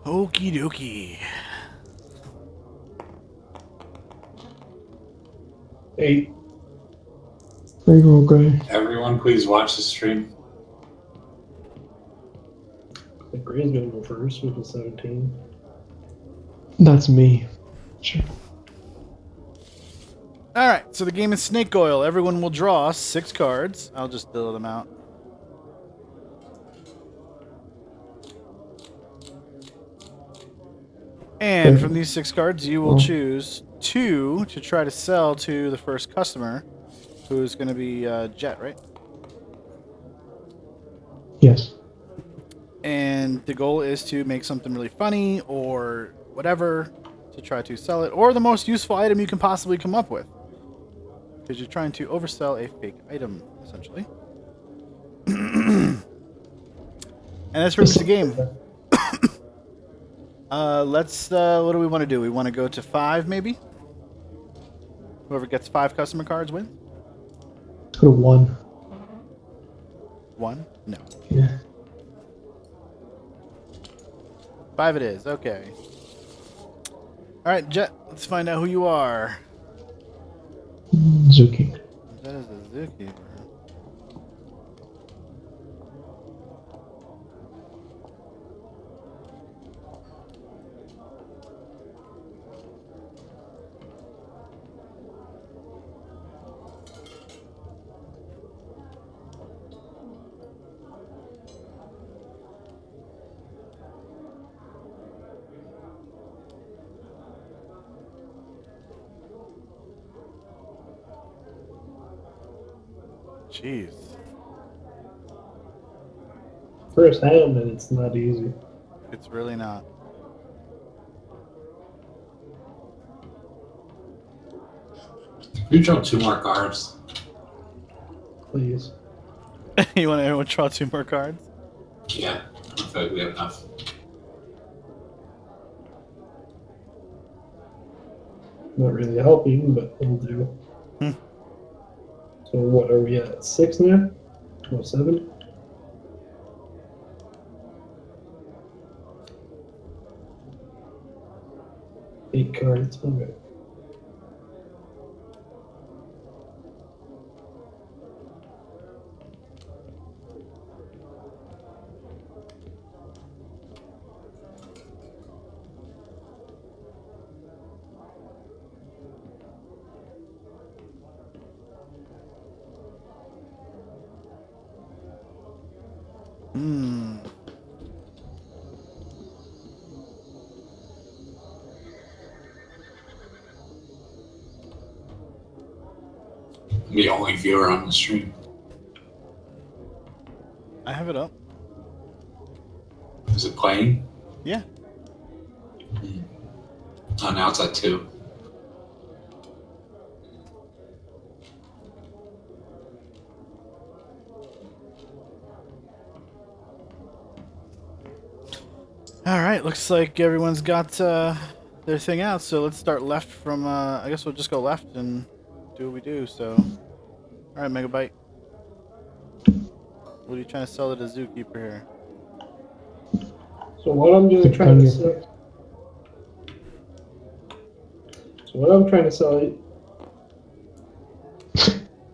Okie dokie. 8. There you go, Gray. Everyone, please watch the stream. I think Gray's gonna go first with a 17. That's me. Sure. All right, so the game is Snake Oil. Everyone will draw 6 cards. I'll just deal them out. And from these 6 cards, you will choose 2 to try to sell to the first customer, who's going to be Jet, right? Yes. And the goal is to make something really funny or whatever to try to sell it, or the most useful item you can possibly come up with. Because you're trying to oversell a fake item, essentially. And that's pretty much the game. What do we want to do? We want to go to 5, maybe? Whoever gets 5 customer cards wins? Let's go to 1. 1? No. Yeah. 5 it is, okay. Alright, Jet, let's find out who you are. Zuki. That is a Zuki. Jeez. First hand, and it's not easy. It's really not. You draw 2 more cards. Please. You want everyone to draw 2 more cards? Yeah, I feel like we have enough. Not really helping, but it'll do. So what are we at? 6 now? Or 7? Eight cards. Okay. I'm the only viewer on the stream. I have it up. Is it playing? Yeah. Oh, now it's at 2. Alright, looks like everyone's got their thing out, so let's start left from, I guess we'll just go left and do what we do, so. Alright, Megabyte. What are you trying to sell to the zookeeper here? So what I'm just trying to sell. So what I'm trying to sell you. So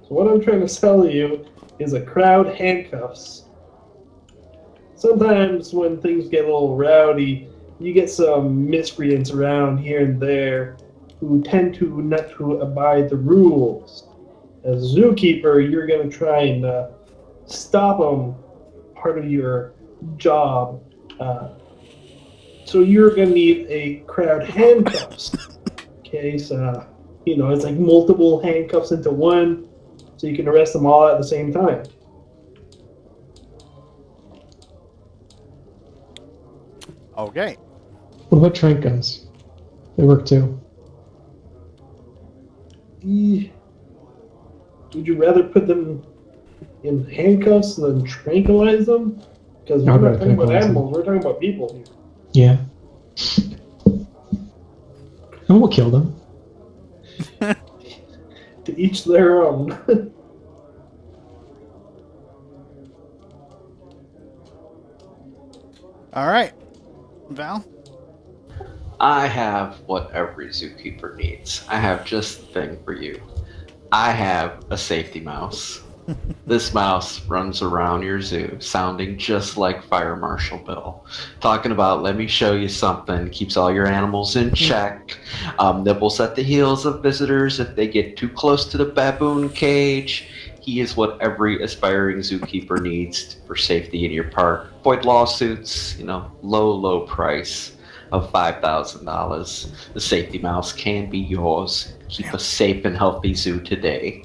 what I'm trying to sell you is a crowd handcuffs. Sometimes when things get a little rowdy, you get some miscreants around here and there who tend to not to abide the rules. As a zookeeper, you're going to try and stop them. Part of your job. So you're going to need a crowd handcuffs. Okay, so it's like multiple handcuffs into one, so you can arrest them all at the same time. Okay. What about trank guns? They work too. Would you rather put them in handcuffs than tranquilize them? Because we're not talking about animals, we're talking about people here. Yeah. And we'll kill them. To each their own. Alright. Val? I have what every zookeeper needs. I have just the thing for you. I have a safety mouse. This mouse runs around your zoo, sounding just like Fire Marshal Bill, talking about "Let me show you something." Keeps all your animals in check. Nibbles at the heels of visitors if they get too close to the baboon cage. He is what every aspiring zookeeper needs for safety in your park. Avoid lawsuits. Low price of $5,000. The safety mouse can be yours. Keep a safe and healthy zoo today.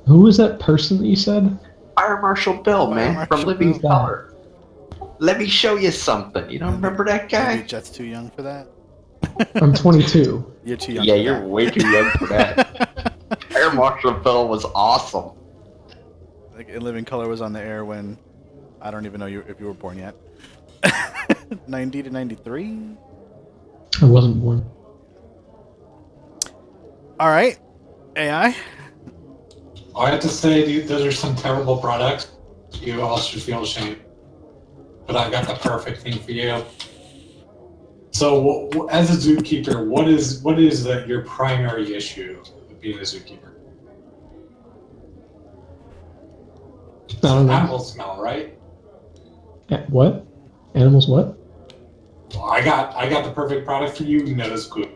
Who was that person that you said? Fire Marshal Bill, Fire man, Marshal from Living Bill. Color. Let me show you something. You don't remember that guy? Maybe Jet's too young for that. I'm 22. You're too young. Yeah, for you're that. way too young for that. Fire Marshal Bill was awesome. Like, Living Color was on the air when I don't even know if you were born yet. 90 to 93. I wasn't born. All right, AI. I have to say, dude, those are some terrible products. You all should feel ashamed. But I got the perfect thing for you. So, as a zookeeper, what is your primary issue with being a zookeeper? I don't know. Animal smell, right? What? Animals what? Well, I got the perfect product for you. Nose glue.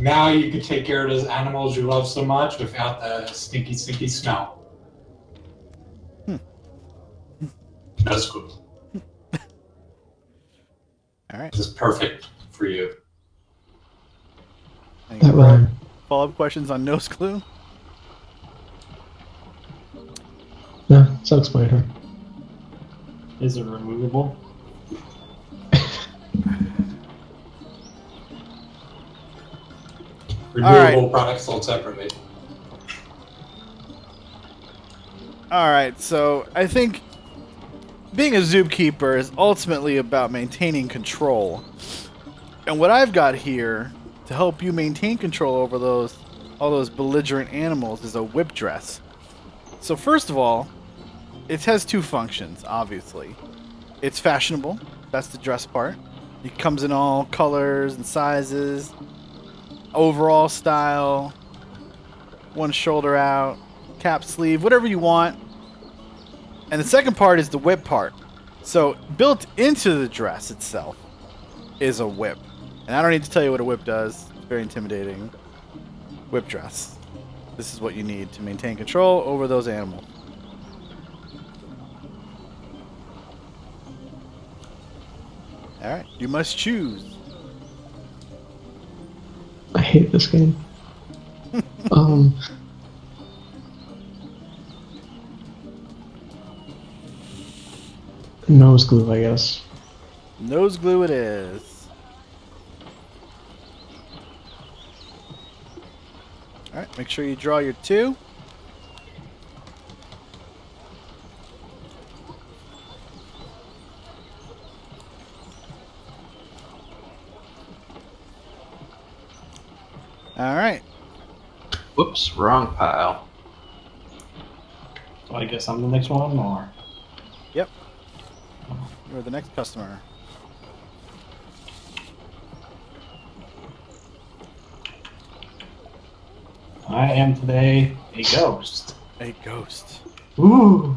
Now you can take care of those animals you love so much without the stinky smell. Nose glue. All right. This is perfect for you. That rhyme. Follow-up questions on nose glue. No, self-explanatory. Is it removable? Removable products sold separately. All right, so I think being a zookeeper is ultimately about maintaining control. And what I've got here to help you maintain control over all those belligerent animals is a whip dress. So first of all, it has two functions, obviously. It's fashionable. That's the dress part. It comes in all colors and sizes. Overall style, one shoulder out, cap sleeve, whatever you want. And the second part is the whip part. So built into the dress itself is a whip. And I don't need to tell you what a whip does. It's very intimidating. Whip dress. This is what you need to maintain control over those animals. Alright, you must choose. I hate this game. Nose glue, I guess. Nose glue it is. Alright, make sure you draw your 2. Alright. Whoops, wrong pile. So I guess I'm the next one, or? Yep. You're the next customer. I am today a ghost. A ghost. Ooh.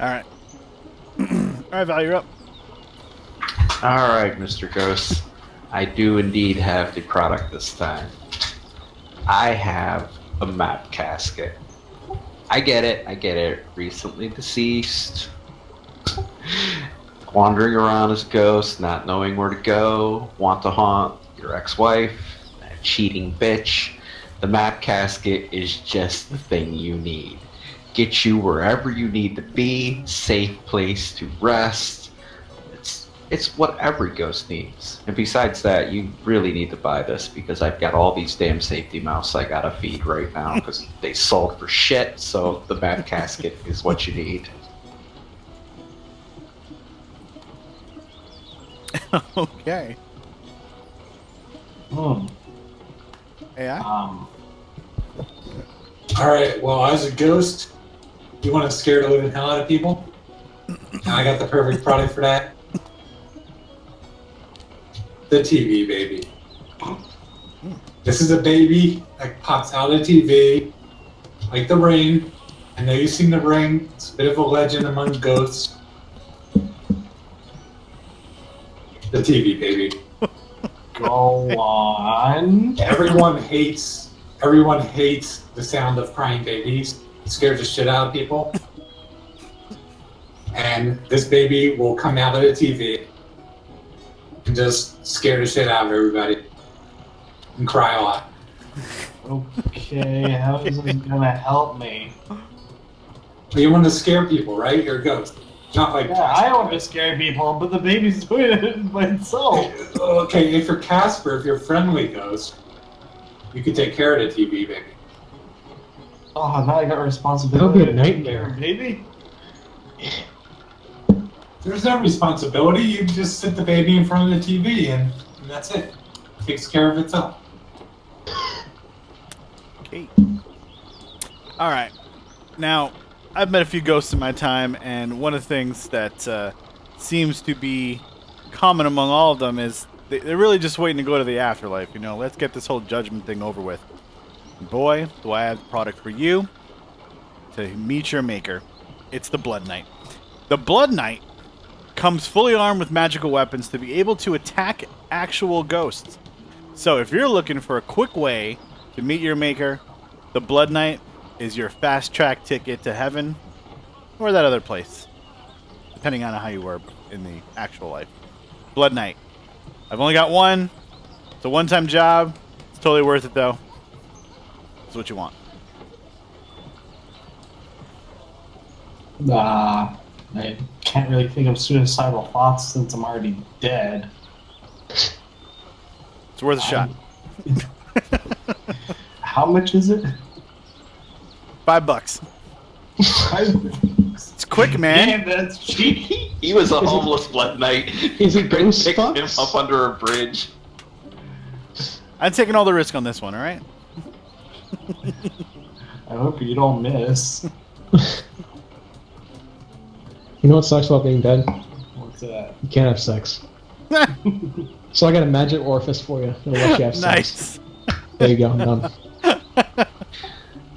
All right. All right, Val, you're up. All right, Mr. Ghost. I do indeed have the product this time. I have a map casket. I get it. Recently deceased. Wandering around as a ghost, not knowing where to go, want to haunt your ex-wife, that cheating bitch. The map casket is just the thing you need. Get you wherever you need to be, safe place to rest. It's what every ghost needs. And besides that, you really need to buy this because I've got all these damn safety mouse I gotta feed right now because they sold for shit, so the map casket is what you need. Okay. Hmm. AI? All right. Well, as a ghost, you want to scare the living hell out of people? I got the perfect product for that. The TV baby. This is a baby that pops out of the TV, like the Ring. I know you've seen the Ring. It's a bit of a legend among ghosts. The TV baby. Go on. Everyone hates the sound of crying babies. It scares the shit out of people. And this baby will come out of the TV and just scare the shit out of everybody and cry a lot. Okay, how is this gonna help me? But you want to scare people, right? You're a ghost. Not like Yeah, I want to scare people, but the baby's doing it by itself. Okay, if you're Casper, if you're a friendly ghost, you could take care of the TV baby. Oh, now I got responsibility. That'll be a nightmare. Baby? There's no responsibility. You just sit the baby in front of the TV and that's it. It takes care of itself. Okay. All right. Now, I've met a few ghosts in my time, and one of the things that seems to be common among all of them is they're really just waiting to go to the afterlife. You know, let's get this whole judgment thing over with. Boy, do I have a product for you to meet your maker. It's the Blood Knight. The Blood Knight comes fully armed with magical weapons to be able to attack actual ghosts. So if you're looking for a quick way to meet your maker, the Blood Knight is your fast track ticket to heaven or that other place, depending on how you were in the actual life. Blood Knight. I've only got one. It's a one-time job. It's totally worth it, though. It's what you want. I can't really think of suicidal thoughts since I'm already dead. It's worth a shot. How much is it? $5. It's quick, man. Damn, that's cheap. He was a homeless Blood Knight. Is it ghost Picked him bucks? up under a bridge. I'm taking all the risk on this one, all right? I hope you don't miss. You know what sucks about being dead? What's that? You can't have sex. So I got a magic orifice for you. It'll let you have sex. Nice. There you go. I'm done.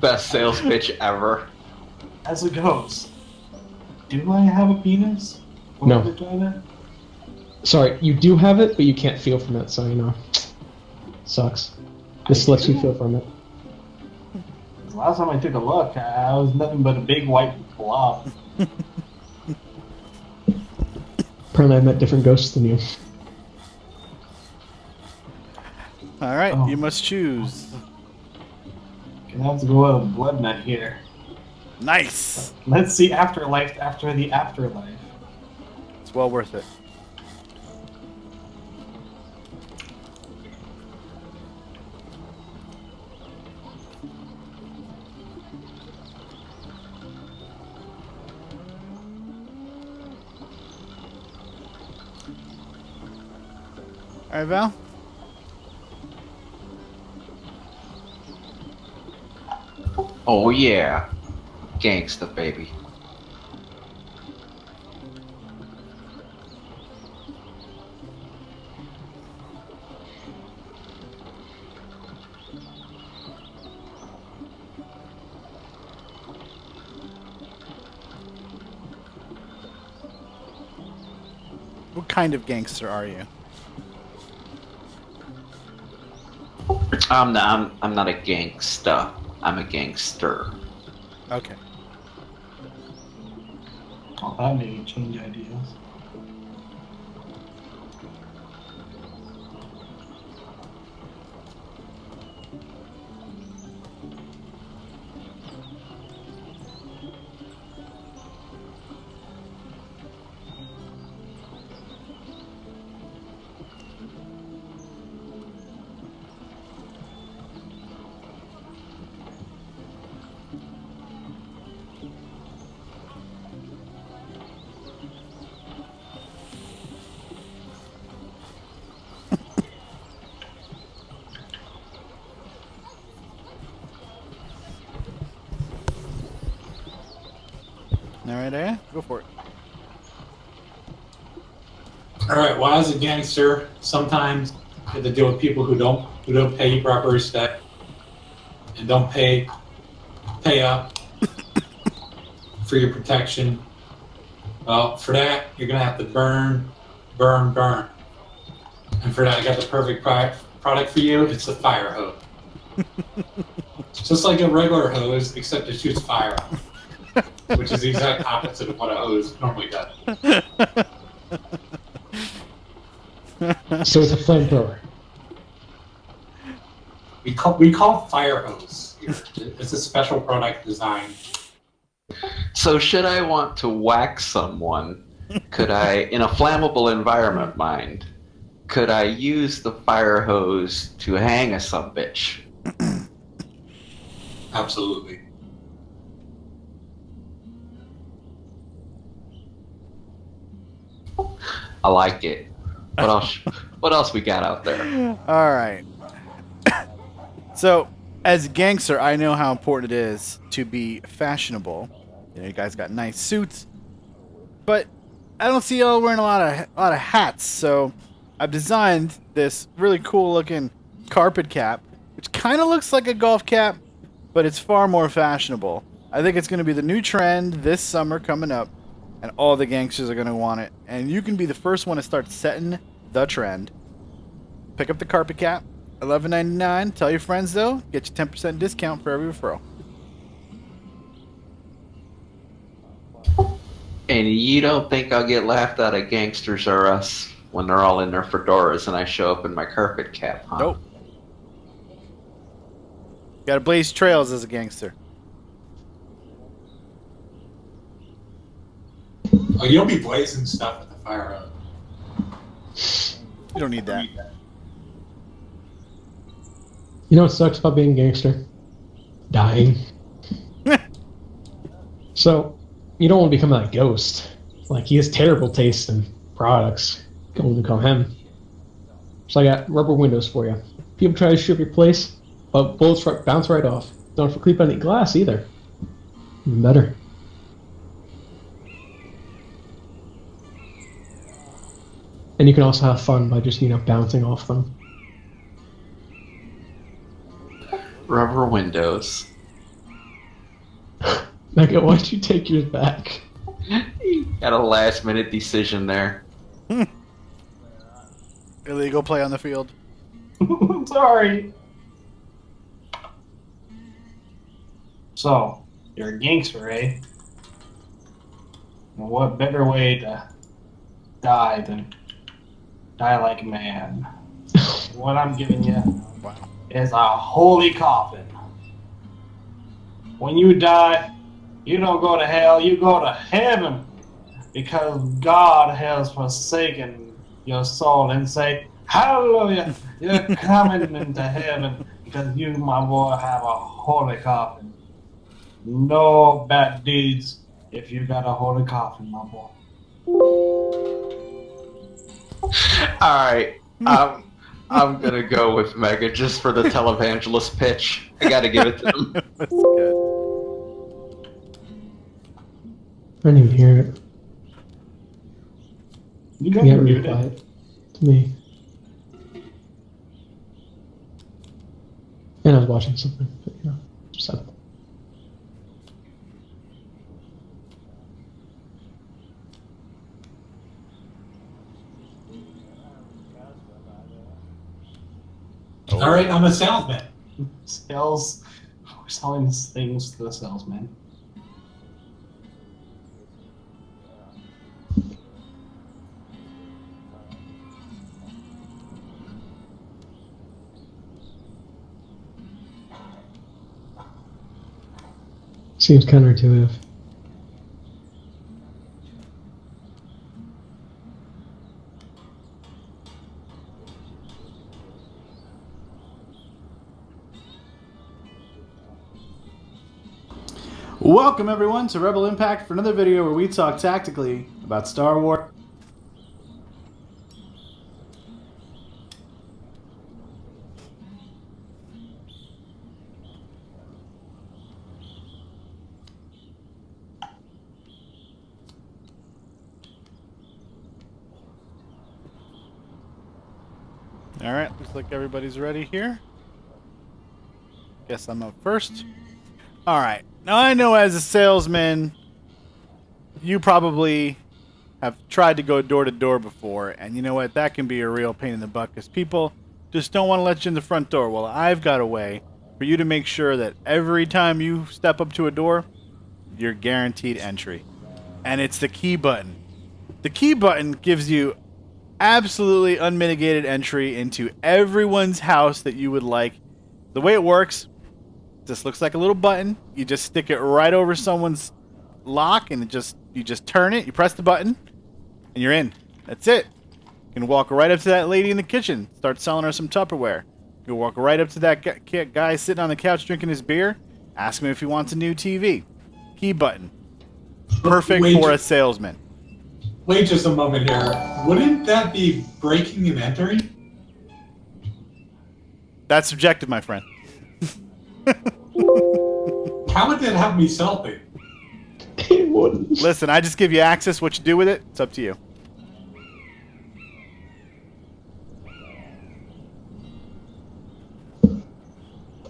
Best sales pitch ever. As a ghost, do I have a penis? Or No. a vagina? Sorry, you do have it, but you can't feel from it, so you know. Sucks. This lets you feel from it. Last time I took a look, I was nothing but a big white blob. Apparently I met different ghosts than you. All right, Oh. you must choose. Gonna have to go with a blood nut here. Nice. Let's see afterlife after the afterlife. It's well worth it. All right, Val. Oh yeah. Gangsta, baby. What kind of gangster are you? I'm not a gangsta. I'm a gangster. Okay. Oh, that made me change ideas. All right, Aya, go for it. All right. Well, as a gangster, sometimes you have to deal with people who don't pay you proper respect and don't pay up for your protection. Well, for that, you're gonna have to burn. And for that, I got the perfect product for you. It's the fire hose. It's just like a regular hose, except it shoots fire, which is the exact opposite of what a hose normally does. So it's a flamethrower. We call it fire hose here. It's a special product design. So should I want to whack someone, could I, in a flammable environment, mind, could I use the fire hose to hang a sumbitch? Absolutely. I like it. What else? What else we got out there? All right. So, as a gangster, I know how important it is to be fashionable. You know, you guys got nice suits, but I don't see y'all wearing a lot of hats. So, I've designed this really cool looking carpet cap, which kind of looks like a golf cap, but it's far more fashionable. I think it's going to be the new trend this summer coming up, and all the gangsters are going to want it. And you can be the first one to start setting the trend. Pick up the carpet cap, $11.99. Tell your friends though, get you 10% discount for every referral. And you don't think I'll get laughed at at Gangsters R Us when they're all in their fedoras and I show up in my carpet cap, huh? Nope. Got to blaze trails as a gangster. Oh, you'll be blazing stuff with the fire hose. You don't need that. You know what sucks about being a gangster? Dying. So, you don't want to become that ghost. Like, he has terrible taste in products. Don't want to become him. So I got rubber windows for you. People try to shoot up your place, but bullets bounce right off. Don't have to creep on any glass either. Even better. And you can also have fun by just, bouncing off them. Rubber windows. Mega, why'd you take yours back? Got a last minute decision there. Illegal play on the field. Sorry. So, you're a gangster, eh? Well, what better way to die than die like a man? What I'm giving you Wow. is a holy coffin. When you die, you don't go to hell, you go to heaven. Because God has forsaken your soul and say, hallelujah, you're coming into heaven because you, my boy, have a holy coffin. No bad deeds if you got a holy coffin, my boy. Alright. I'm gonna go with Mega just for the televangelist pitch. I gotta give it to him. That's good. I didn't even hear it. You got You got really muted. quiet to me. And I was watching something, but just had All right, I'm a salesman. Sales. We're selling things to the salesman. Seems counterintuitive. Welcome everyone to Rebel Impact for another video where we talk tactically about Star Wars. Alright, looks like everybody's ready here. Guess I'm up first. Alright, now I know as a salesman, you probably have tried to go door to door before, and you know what, that can be a real pain in the butt because people just don't want to let you in the front door. Well, I've got a way for you to make sure that every time you step up to a door, you're guaranteed entry. And it's the key button. The key button gives you absolutely unmitigated entry into everyone's house that you would like. The way it works, this looks like a little button. You just stick it right over someone's lock, and you just turn it. You press the button, and you're in. That's it. You can walk right up to that lady in the kitchen, start selling her some Tupperware. You walk right up to that guy sitting on the couch drinking his beer, ask him if he wants a new TV. Key button. Perfect for a salesman. Wait just a moment here. Wouldn't that be breaking and entering? That's subjective, my friend. How would that help me sell things? It wouldn't. Listen, I just give you access. What you do with it, it's up to you.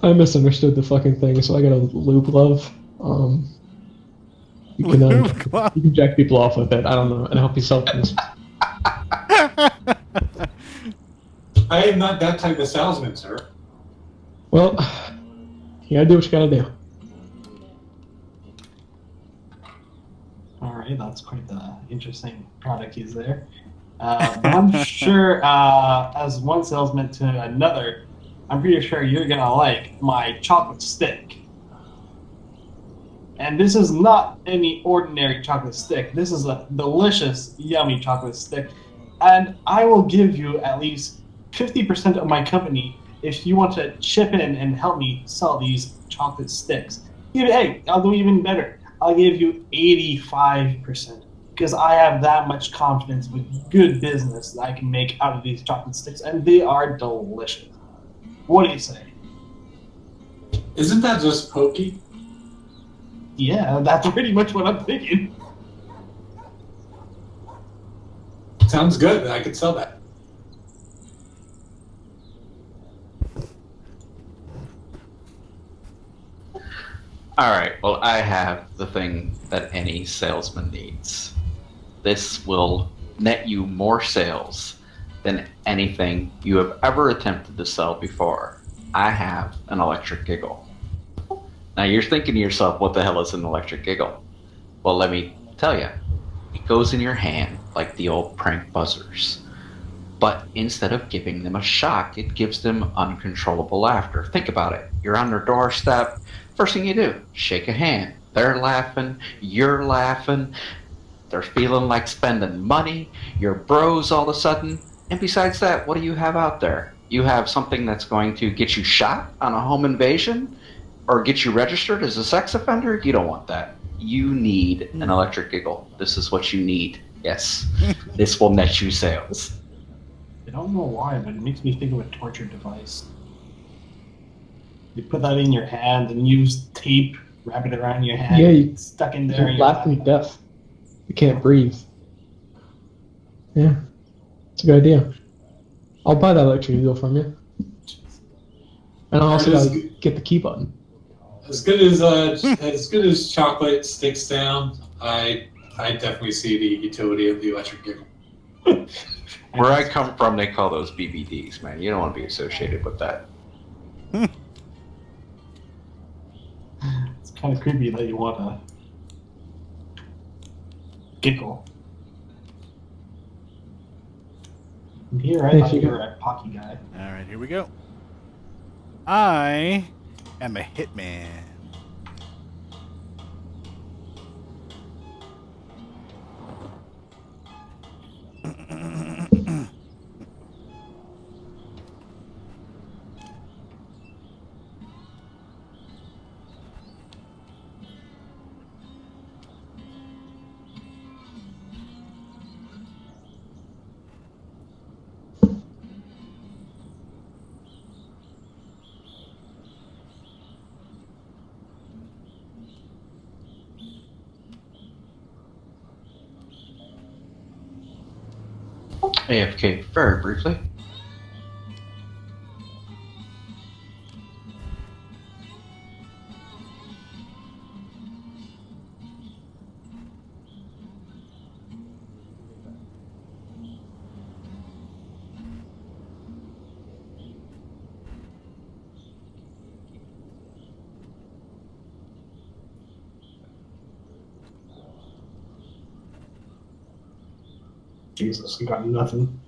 I misunderstood the fucking thing, so I got a lube glove. You can, Lube glove? you can jack people off with it. I don't know, and help you sell things. I am not that type of salesman, sir. Well, you gotta do what you gotta do. Alright, that's quite the interesting product he's there. But I'm sure, as one salesman to another, I'm pretty sure you're gonna like my chocolate stick. And this is not any ordinary chocolate stick. This is a delicious, yummy chocolate stick. And I will give you at least 50% of my company if you want to chip in and help me sell these chocolate sticks. Hey, I'll do even better. I'll give you 85% because I have that much confidence with good business that I can make out of these chocolate sticks, and they are delicious. What do you say? Isn't that just pokey? Yeah, that's pretty much what I'm thinking. Sounds good. I could sell that. Alright, well, I have the thing that any salesman needs. This will net you more sales than anything you have ever attempted to sell before. I have an electric giggle. Now you're thinking to yourself, what the hell is an electric giggle? Well, let me tell you. It goes in your hand like the old prank buzzers. But instead of giving them a shock, it gives them uncontrollable laughter. Think about it. You're on their doorstep. First thing you do, shake a hand. They're laughing. You're laughing. They're feeling like spending money. You're bros all of a sudden. And besides that, what do you have out there? You have something that's going to get you shot on a home invasion or get you registered as a sex offender? You don't want that. You need an electric giggle. This is what you need. Yes. This will net you sales. I don't know why, but it makes me think of a torture device. You put that in your hand and use tape, wrap it around your hand. Yeah, you stuck in there. You're laughing to death. You can't breathe. Yeah, it's a good idea. I'll buy that electric giggle from you. And I'll also gotta get the key button. As good as chocolate sticks down, I definitely see the utility of the electric giggle. Where I come from, they call those BBDs, man. You don't want to be associated with that. It's kind of creepy that you want to giggle. And here, I If thought you you go- were a Pocky guy. All right, here we go. I am a hitman. AFK very briefly. Jesus, I got nothing.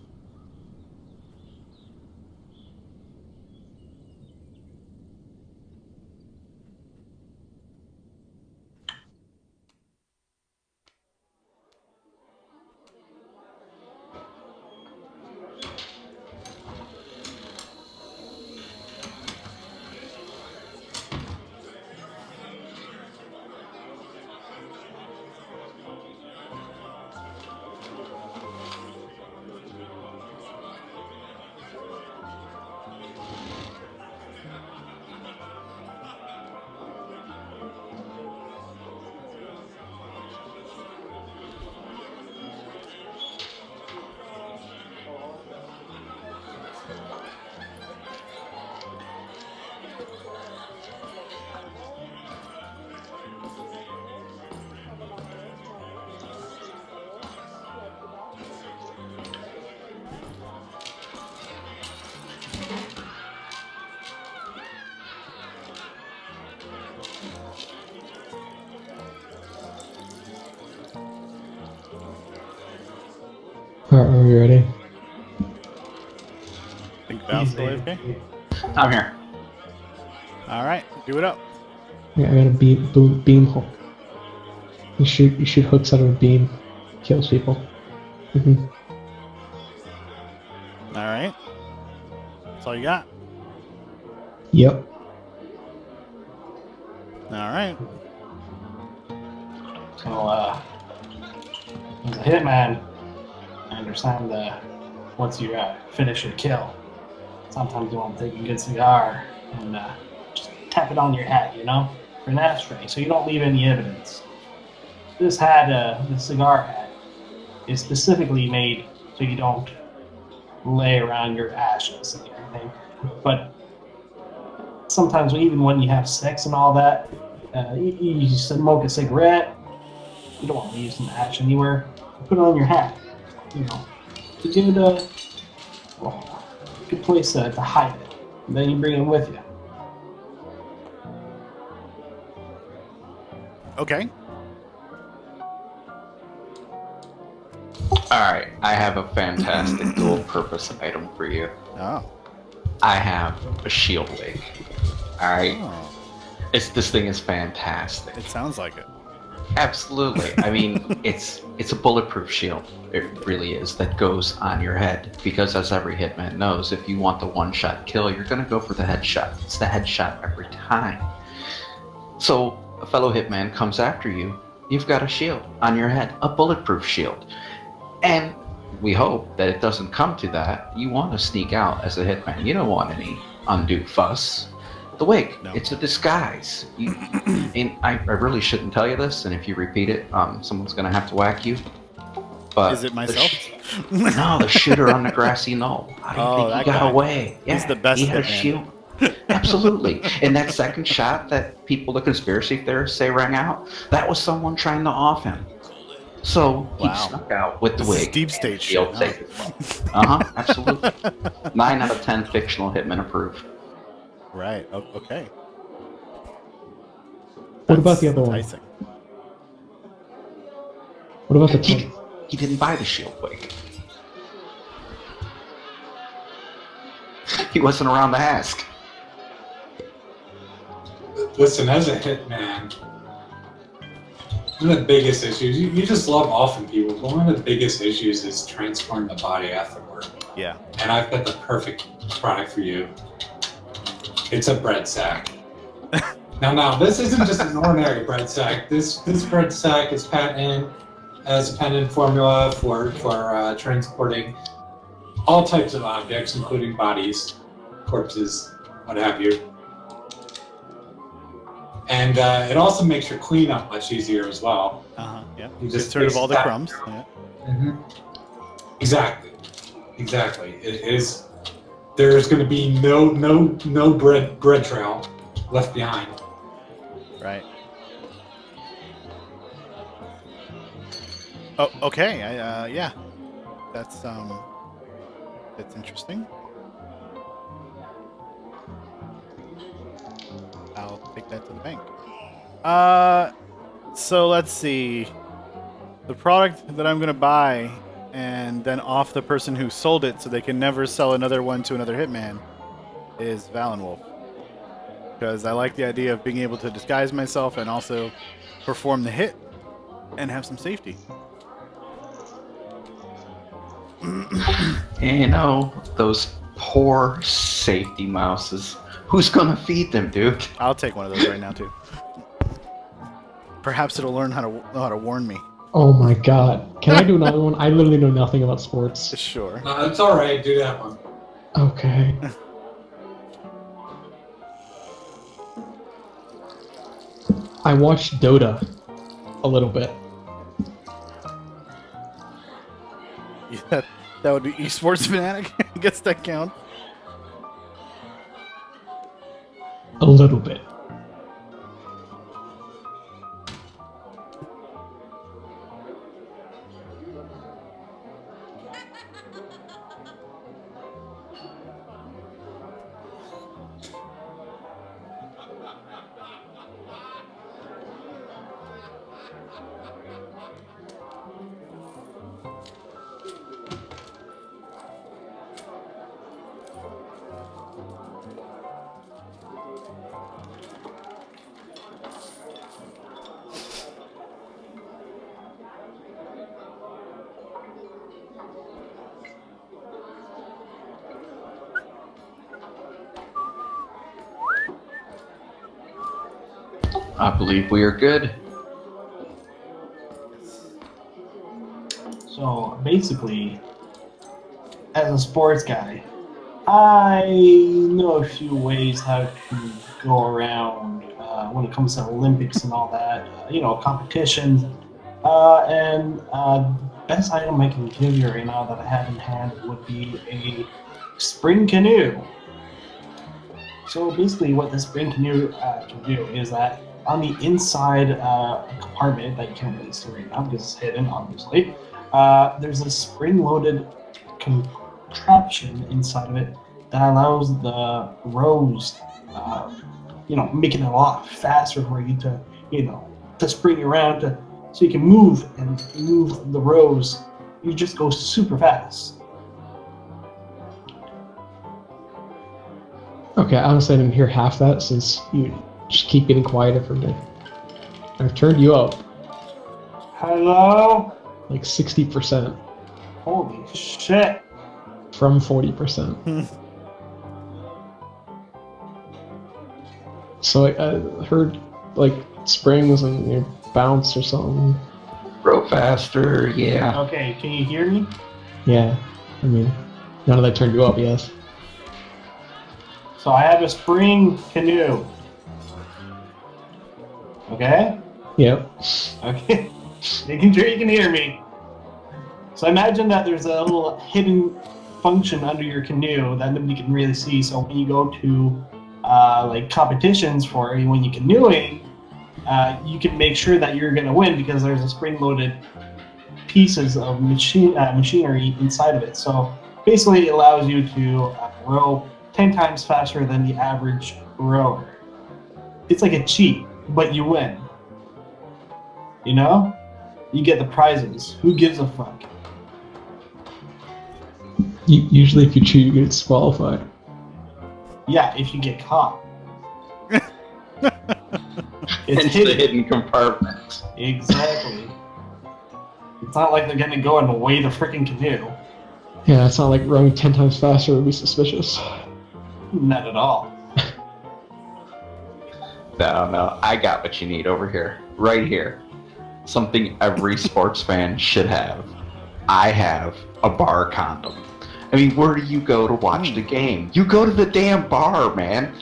Alright, are we ready? Think Val's still Easy. AFK? I'm here. All right, do it up. Yeah, I got a beam hook. You shoot hooks out of a beam. Kills people. Mm-hmm. All right. That's all you got. Yep. All right. So, as a hitman, I understand once you finish your kill, sometimes you want to take a good cigar and just tap it on your hat, for an ashtray, so you don't leave any evidence. This cigar hat, is specifically made so you don't lay around your ashes and everything. But sometimes, even when you have sex and all that, you smoke a cigarette, you don't want to leave some ash anywhere. Put it on your hat, It's a good place to hide it. And then you bring it with you. Okay. Alright, I have a fantastic dual purpose item for you. Oh. I have a shield wig. Alright? Oh. This thing is fantastic. It sounds like it. Absolutely. I mean, it's a bulletproof shield. It really is. That goes on your head. Because as every hitman knows, if you want the one-shot kill, you're going to go for the headshot. It's the headshot every time. So, a fellow hitman comes after you, you've got a shield on your head. A bulletproof shield. And we hope that it doesn't come to that. You want to sneak out as a hitman. You don't want any undue fuss. The wig, No. it's a disguise. And I really shouldn't tell you this, and if you repeat it, someone's going to have to whack you. But Is it myself? No, the shooter on the grassy knoll. I Oh, think that he got guy. away. He's the best He had a hitman. shield. Absolutely. And that second shot that the conspiracy theorists say rang out, that was someone trying to off him. So he Wow. snuck out with the This is wig. deep state Shield shit, huh? safe as well. Absolutely. 9 out of 10 fictional hitmen approved. Right. Okay. What about the other one? Enticing. What about the He, 10? he didn't buy the shield wig. He wasn't around to ask. Listen, as a hitman, one of the biggest issues, you just love offing people, but one of the biggest issues is transforming the body afterward. Yeah. And I've got the perfect product for you. It's a bread sack. Now, this isn't just an ordinary bread sack. This bread sack is patented as a patented formula for transporting all types of objects, including bodies, corpses, what have you. And it also makes your cleanup much easier as well. Yeah. You Just rid of all the mix crumbs. that. Yeah. Mm-hmm. Exactly. It is. There's going to be no bread trail left behind. Right. Oh, okay. Yeah. That's interesting. I'll take that to the bank. So let's see. The product that I'm gonna buy and then off the person who sold it so they can never sell another one to another hitman is Valenwolf. Because I like the idea of being able to disguise myself and also perform the hit and have some safety. You know, those poor safety mouses. Who's gonna feed them, dude? I'll take one of those right now too. Perhaps it'll learn know how to warn me. Oh my god. Can I do another one? I literally know nothing about sports. Sure. It's all right. Do that one. Okay. I watched Dota a little bit. Yeah, that would be esports fanatic. I guess that counts. A little bit. I believe we are good. So basically, as a sports guy, I know a few ways how to go around when it comes to Olympics and all that, competitions. Best item I can give you right now that I have in hand would be a spring canoe. So basically what the spring canoe can do is that on the inside compartment that you can't really see right now because it's hidden, obviously, there's a spring-loaded contraption inside of it that allows the rows, making it a lot faster for you to spring around so you can move the rows. You just go super fast. Okay, honestly, I didn't hear half that since you just keep getting quieter for me. I've turned you up Hello? like 60% Holy shit. from 40%. So I heard like springs and bounce or something. Grow faster, yeah. Okay, can you hear me? Yeah, I mean, now that I turned you up, yes. So I have a spring canoe. Okay? Yep. Okay. Making sure you can hear me. So imagine that there's a little hidden function under your canoe that nobody can really see. So when you go to competitions for when you're canoeing, you can make sure that you're going to win because there's a spring-loaded pieces of machinery inside of it. So basically, it allows you to row 10 times faster than the average rower. It's like a cheat, but you win. You know? You get the prizes. Who gives a fuck? Usually, if you cheat, you get disqualified. Yeah, if you get caught. It's It's the hidden compartment. Exactly. It's not like they're gonna go and weigh the freaking canoe. Yeah, it's not like rowing 10 times faster would be suspicious. Not at all. No, I got what you need over here. Right here. Something every sports fan should have. I have a bar condom. I mean, where do you go to watch the game? You go to the damn bar, man.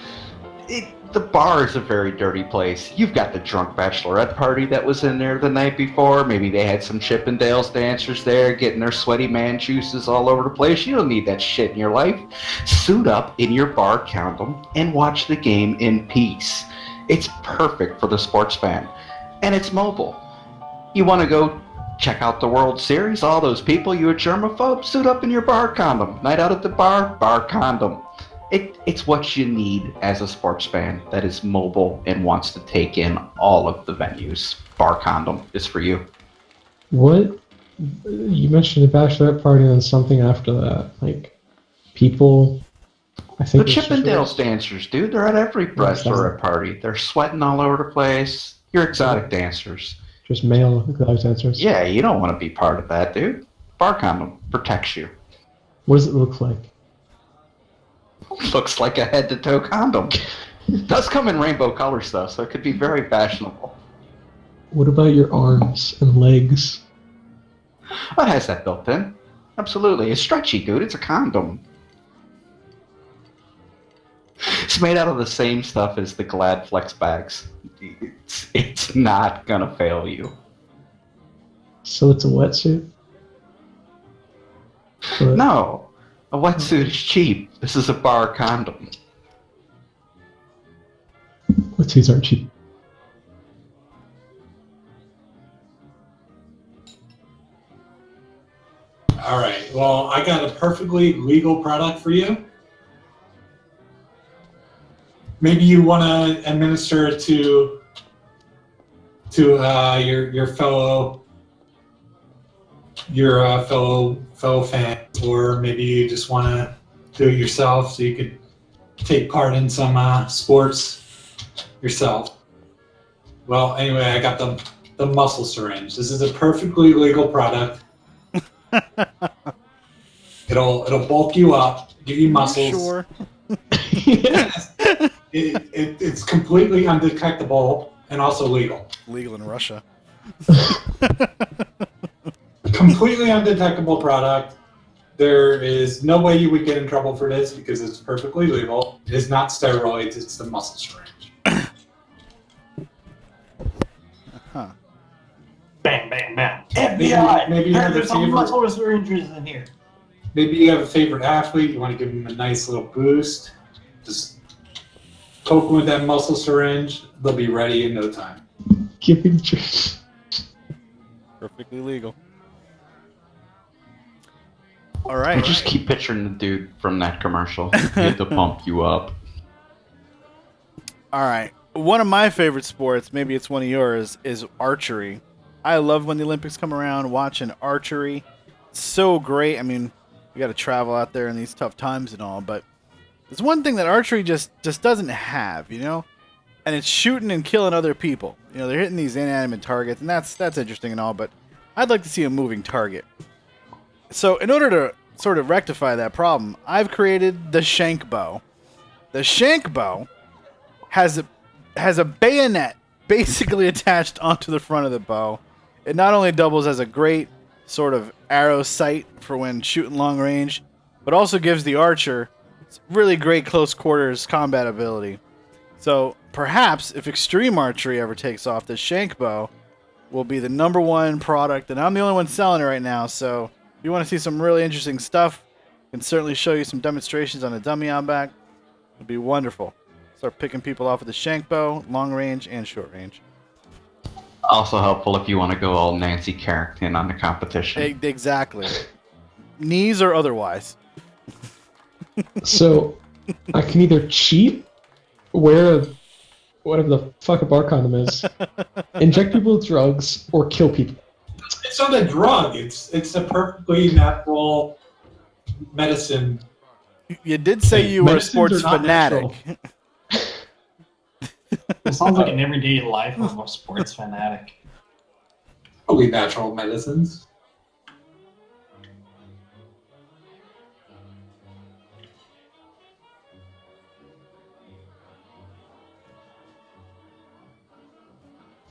The bar is a very dirty place. You've got the drunk bachelorette party that was in there the night before. Maybe they had some Chippendales dancers there getting their sweaty man juices all over the place. You don't need that shit in your life. Suit up in your bar condom and watch the game in peace. It's perfect for the sports fan. And it's mobile. You want to go check out the World Series? All those people, you a germaphobe? Suit up in your bar condom. Night out at the bar condom. It's what you need as a sports fan that is mobile and wants to take in all of the venues. Bar condom is for you. What? You mentioned the bachelorette party and something after that. Like, people... I The think it's just Chippendales dancers, dude. They're at every bachelorette party. They're sweating all over the place. You're exotic dancers. just male exotic dancers. Yeah, you don't want to be part of that, dude. Bar condom protects you. What does it look like? Looks like a head-to-toe condom. It does come in rainbow colors, though, so it could be very fashionable. What about your arms and legs? It has that built in. Absolutely. It's stretchy, dude. It's a condom. It's made out of the same stuff as the Glad Flex bags. It's not gonna fail you. So it's a wetsuit? But No, a wetsuit is cheap. This is a bar condom. wetsuits aren't cheap. All right. Well, I got a perfectly legal product for you. Maybe you want to administer to your fellow fan, or maybe you just want to do it yourself so you could take part in some sports yourself. Well, anyway, I got the muscle syringe. This is a perfectly legal product. It'll bulk you up, give you muscles. Sure. It's completely undetectable and also legal. Legal in Russia. Completely undetectable product. There is no way you would get in trouble for this because it's perfectly legal. It is not steroids, it's the muscle syringe. Huh. Bang, bang, bang. FBI! Maybe you have a there's some favorite. muscle syringes in here. Maybe you have a favorite athlete. You want to give them a nice little boost. Just poke them with that muscle syringe. They'll be ready in no time. Giving just Perfectly legal. All right. I just keep picturing the dude from that commercial. He had to pump you up. All right. One of my favorite sports, maybe it's one of yours, is archery. I love when the Olympics come around, watching archery. It's so great. I mean, we got to travel out there in these tough times and all, but there's one thing that archery just doesn't have, you know? And it's shooting and killing other people. You know, they're hitting these inanimate targets, and that's interesting and all, but I'd like to see a moving target. So in order to sort of rectify that problem, I've created the shank bow. The shank bow has a bayonet basically attached onto the front of the bow. It not only doubles as a great sort of arrow sight for when shooting long range, but also gives the archer really great close quarters combat ability. So perhaps if extreme archery ever takes off, the shank bow will be the #1 product, and I'm the only one selling it right now. So if you want to see some really interesting stuff, I can certainly show you some demonstrations on the dummy on back. It'd be wonderful. Start picking people off with the shank bow, long range and short range. Also helpful if you want to go all Nancy Carrington on the competition. Exactly. Knees or otherwise. so I can either cheat wear whatever the fuck a bar condom is, inject people with drugs, or kill people. It's not a drug. It's a perfectly natural medicine. You did say Hey, you were a medicines sports are not fanatic. It sounds like an everyday life of a sports fanatic. Probably natural medicines.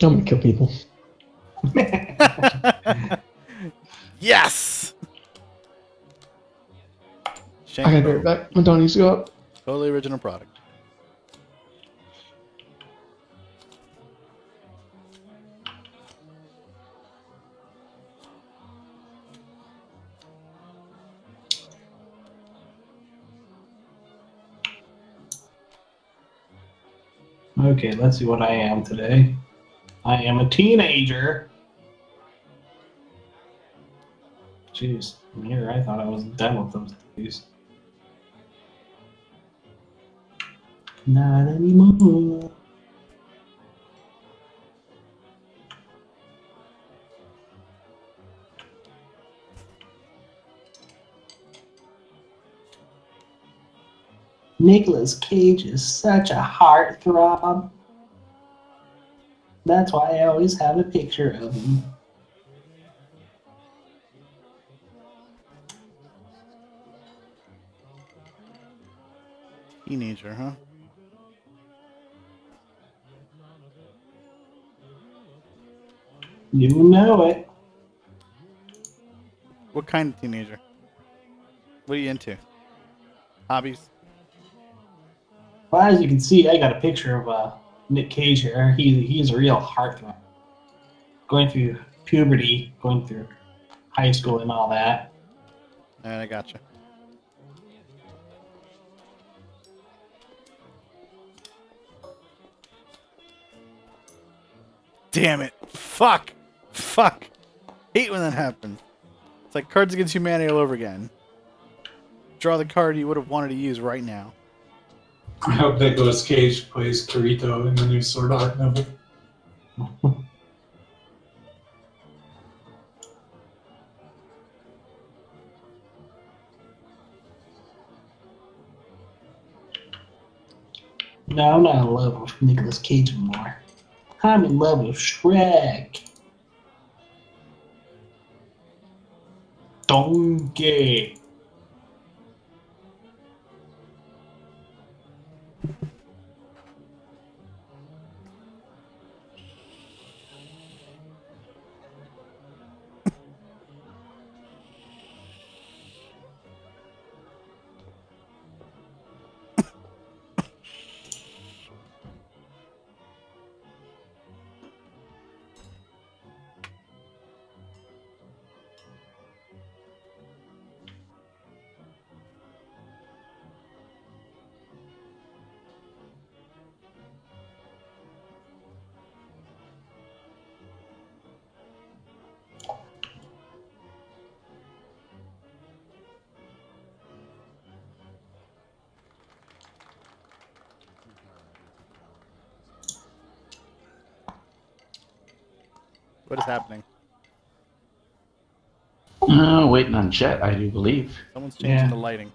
I'm gonna kill people. Yes. I gotta be Shampoo. right back. My dog needs to go up. Totally original product. Okay, let's see what I am today. I am a teenager. Jeez, from here I thought I was done with those days. Not anymore. Nicolas Cage is such a heartthrob. That's why I always have a picture of him. Teenager, huh? You know it. What kind of teenager? What are you into? Hobbies? Well, as you can see, I got a picture of Nick Cage here. He's a real heartthrob. Going through puberty, going through high school and all that. And I gotcha. Damn it. Fuck. Fuck. Hate when that happens. It's like Cards Against Humanity all over again. Draw the card you would have wanted to use right now. I hope Nicolas Cage plays Kirito in the new Sword Art novel. No, I'm not in love with Nicolas Cage anymore. I'm in love with Shrek. Donkey. What is happening? Waiting on Jet, I do believe. Someone's changing the lighting.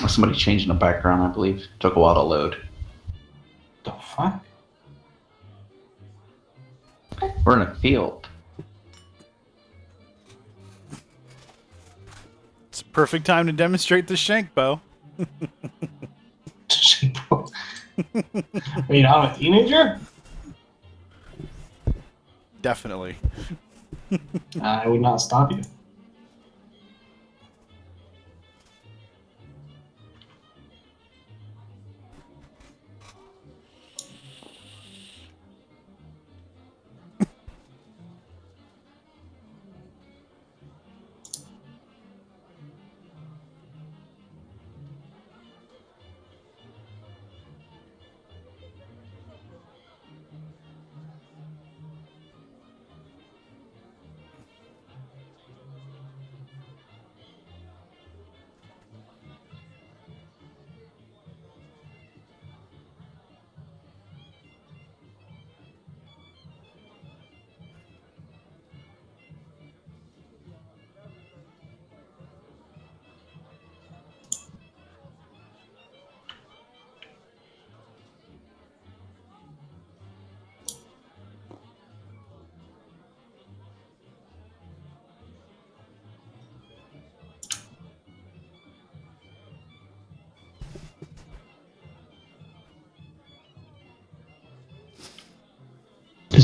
Somebody changing the background, I believe. Took a while to load. The fuck? We're in a field. It's a perfect time to demonstrate the shank bow. Wait, I'm a teenager? Definitely. I would not stop you.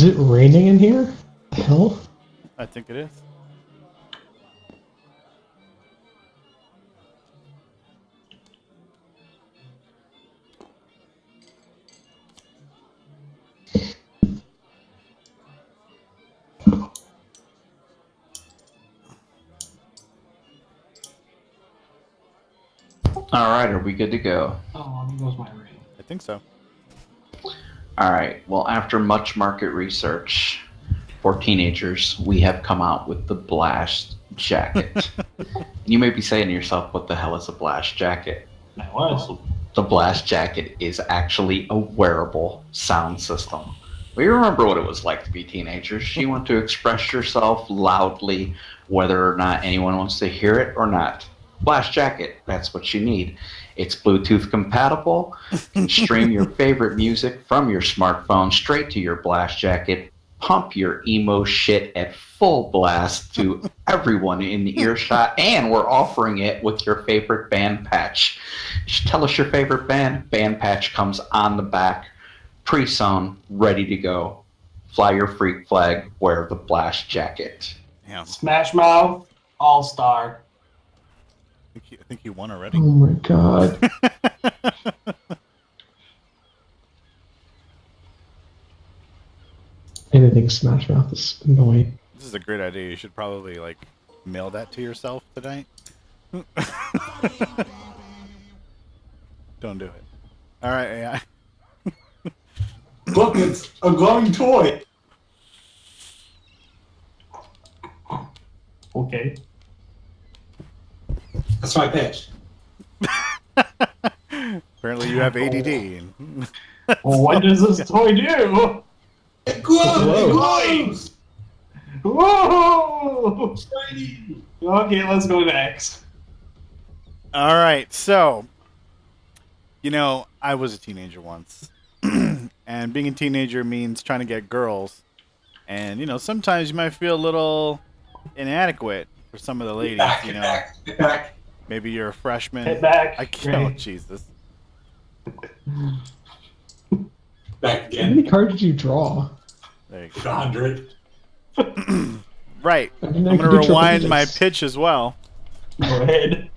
Is it raining in here? The hell? I think it is. All right, are we good to go? Oh, there goes my ring. I think so. All right. Well, after much market research for teenagers, we have come out with the Blast Jacket. You may be saying to yourself, what the hell is a Blast Jacket? That was. The Blast Jacket is actually a wearable sound system. We remember what it was like to be teenagers. You want to express yourself loudly, whether or not anyone wants to hear it or not. Blast Jacket, that's what you need. It's Bluetooth compatible. You can stream your favorite music from your smartphone straight to your Blast Jacket. Pump your emo shit at full blast to everyone in the earshot, and we're offering it with your favorite band patch. Just tell us your favorite band. Band patch comes on the back, pre-sewn, ready to go. Fly your freak flag, wear the Blast Jacket. Yeah. Smash Mouth, All Star. I think you won already. Oh my god. Anything Smash Mouth is annoying. This is a great idea. You should probably like mail that to yourself tonight. Don't do it. All right, AI. Look, it's a glowing toy. Okay. That's my pitch. Apparently, you have ADD. Well, what does this toy do? It glows! It glows! Whoa! Shiny! Okay, let's go next. All right, so I was a teenager once, and being a teenager means trying to get girls, and sometimes you might feel a little inadequate for some of the ladies. Get back. Maybe you're a freshman. Hit back. I can't. Oh, Right. Jesus. Back How again. many cards did you draw? There you go. 100. Right. I I'm didn't know going you to could do triple rewind my digits. pitch as well. Go ahead.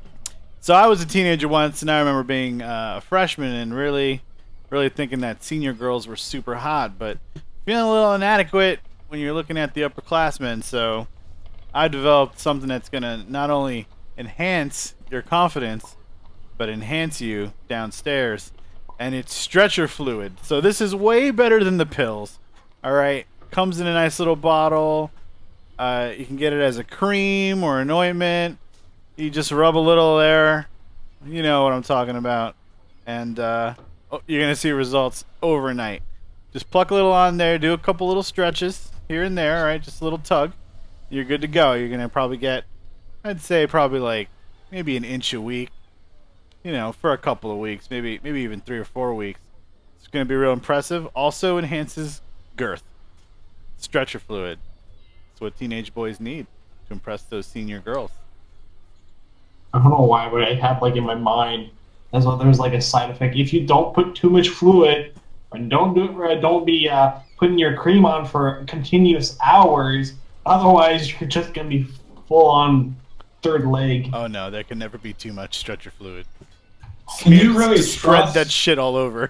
So I was a teenager once, and I remember being a freshman and really thinking that senior girls were super hot, but feeling a little inadequate when you're looking at the upperclassmen. So I developed something that's going to not only enhance your confidence, but enhance you downstairs. And it's stretcher fluid. So this is way better than the pills. All right. Comes in a nice little bottle. You can get it as a cream or an ointment. You just rub a little there. You know what I'm talking about. And you're going to see results overnight. Just pluck a little on there. Do a couple little stretches here and there. All right. Just a little tug. You're good to go. You're going to probably get, I'd say probably like maybe an inch a week. For a couple of weeks, maybe even 3 or 4 weeks. It's going to be real impressive. Also enhances girth. Stretcher fluid. It's what teenage boys need to impress those senior girls. I don't know why, but I have in my mind as well. There's a side effect. If you don't put too much fluid, or don't do it right, don't be putting your cream on for continuous hours. Otherwise, you're just gonna be full on third leg. Oh no, there can never be too much stretcher fluid. Can you really Spread trust? that shit all over.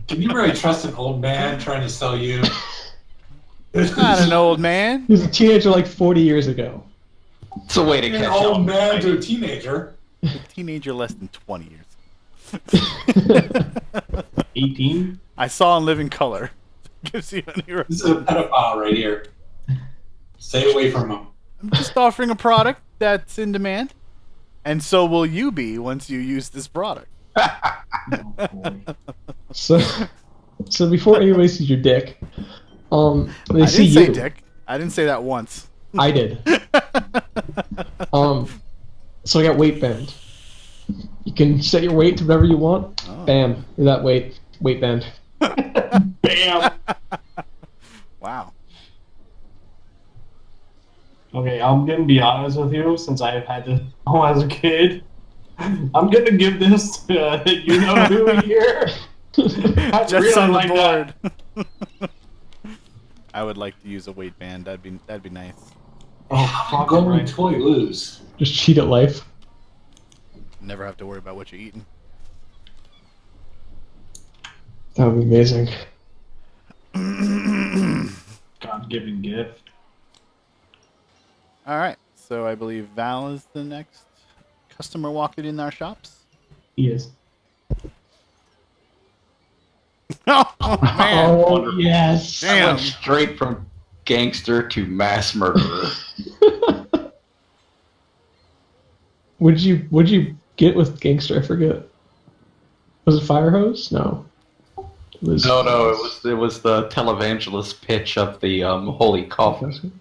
Can you really trust an old man trying to sell you? Not an old man. He was a teenager 40 years ago. It's a way to An catch old up. man to a teenager. A teenager less than 20 years. 18. I saw in living color. Gives you any. This is a pedophile right here. Stay away from him. I'm just offering a product that's in demand, and so will you be once you use this product. Oh, boy. So before anybody sees your dick, they I see didn't say you. dick. I didn't say that once. I did. So I got weight band. You can set your weight to whatever you want. Oh. Bam, that weight band. Bam. Wow. Okay, I'm gonna be honest with you. Since I have had this as a kid, I'm gonna give this to who here. I Just really on the like that. board. I would like to use a weight band. That'd be nice. Oh, I'm fuck going right. with toy lose. Just cheat at life. Never have to worry about what you're eating. That would be amazing. God-given gift. All right. So I believe Val is the next customer walking in our shops. He is. Oh man! Oh, wonderful. yes. I Damn. went straight from gangster to mass murderer. What'd you get with Gangster? I forget. Was it Fire Hose? No. It was No, it was the televangelist pitch of the Holy Coffin.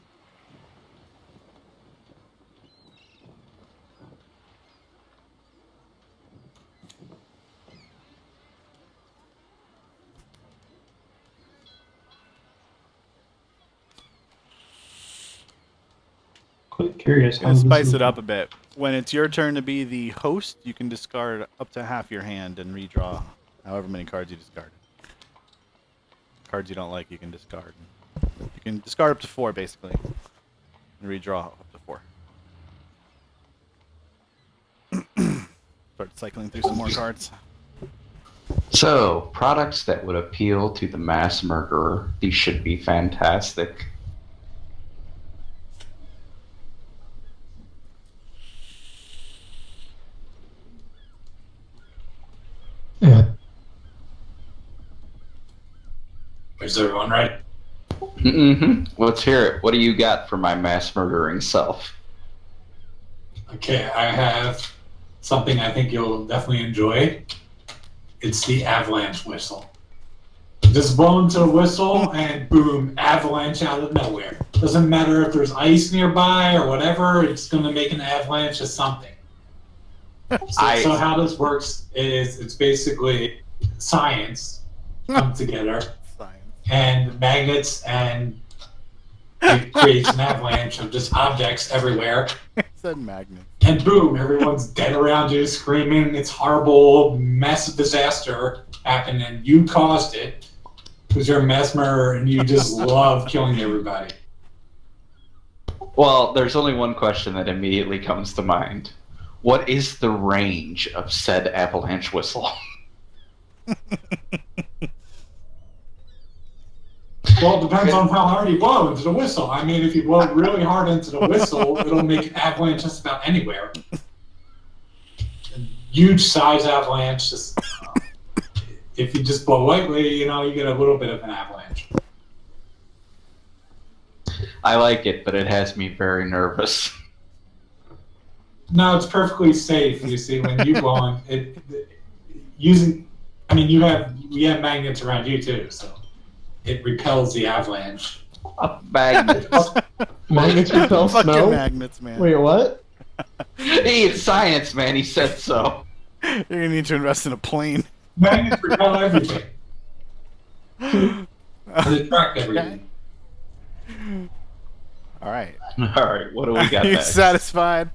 Quite curious. I'm gonna spice it up a bit. When it's your turn to be the host, you can discard up to half your hand and redraw however many cards you discarded. Cards you don't like, you can discard. You can discard up to 4, basically, and redraw up to 4. Start cycling through some more cards. So, products that would appeal to the mass murderer. These should be fantastic. Yeah. Is everyone right? Mm-hmm. Let's hear it. What do you got for my mass murdering self? Okay, I have something I think you'll definitely enjoy. It's the Avalanche Whistle. Just blow into a whistle and boom, avalanche out of nowhere. Doesn't matter if there's ice nearby or whatever, it's going to make an avalanche of something. So how this works is it's basically science come together Science. and magnets, and it creates an avalanche of just objects everywhere. It said magnet. And boom, everyone's dead around you, screaming. It's horrible, massive disaster happened, and you caused it because you're a mass murderer and you just love killing everybody. Well, there's only one question that immediately comes to mind. What is the range of said avalanche whistle? Well, it depends on how hard you blow into the whistle. I mean, if you blow really hard into the whistle, it'll make an avalanche just about anywhere. A huge size avalanche. Just if you just blow lightly, you get a little bit of an avalanche. I like it, but it has me very nervous. No, it's perfectly safe. You see, when you blow it using. I mean, we have magnets around you too, so it repels the avalanche. Magnets. Magnets repel Fucking snow? magnets, man. Wait, what? Hey, it's science, man. He said so. You're gonna need to invest in a plane. Magnets repel everything. They attract everything. All right. All right, what do we got Are you next? satisfied?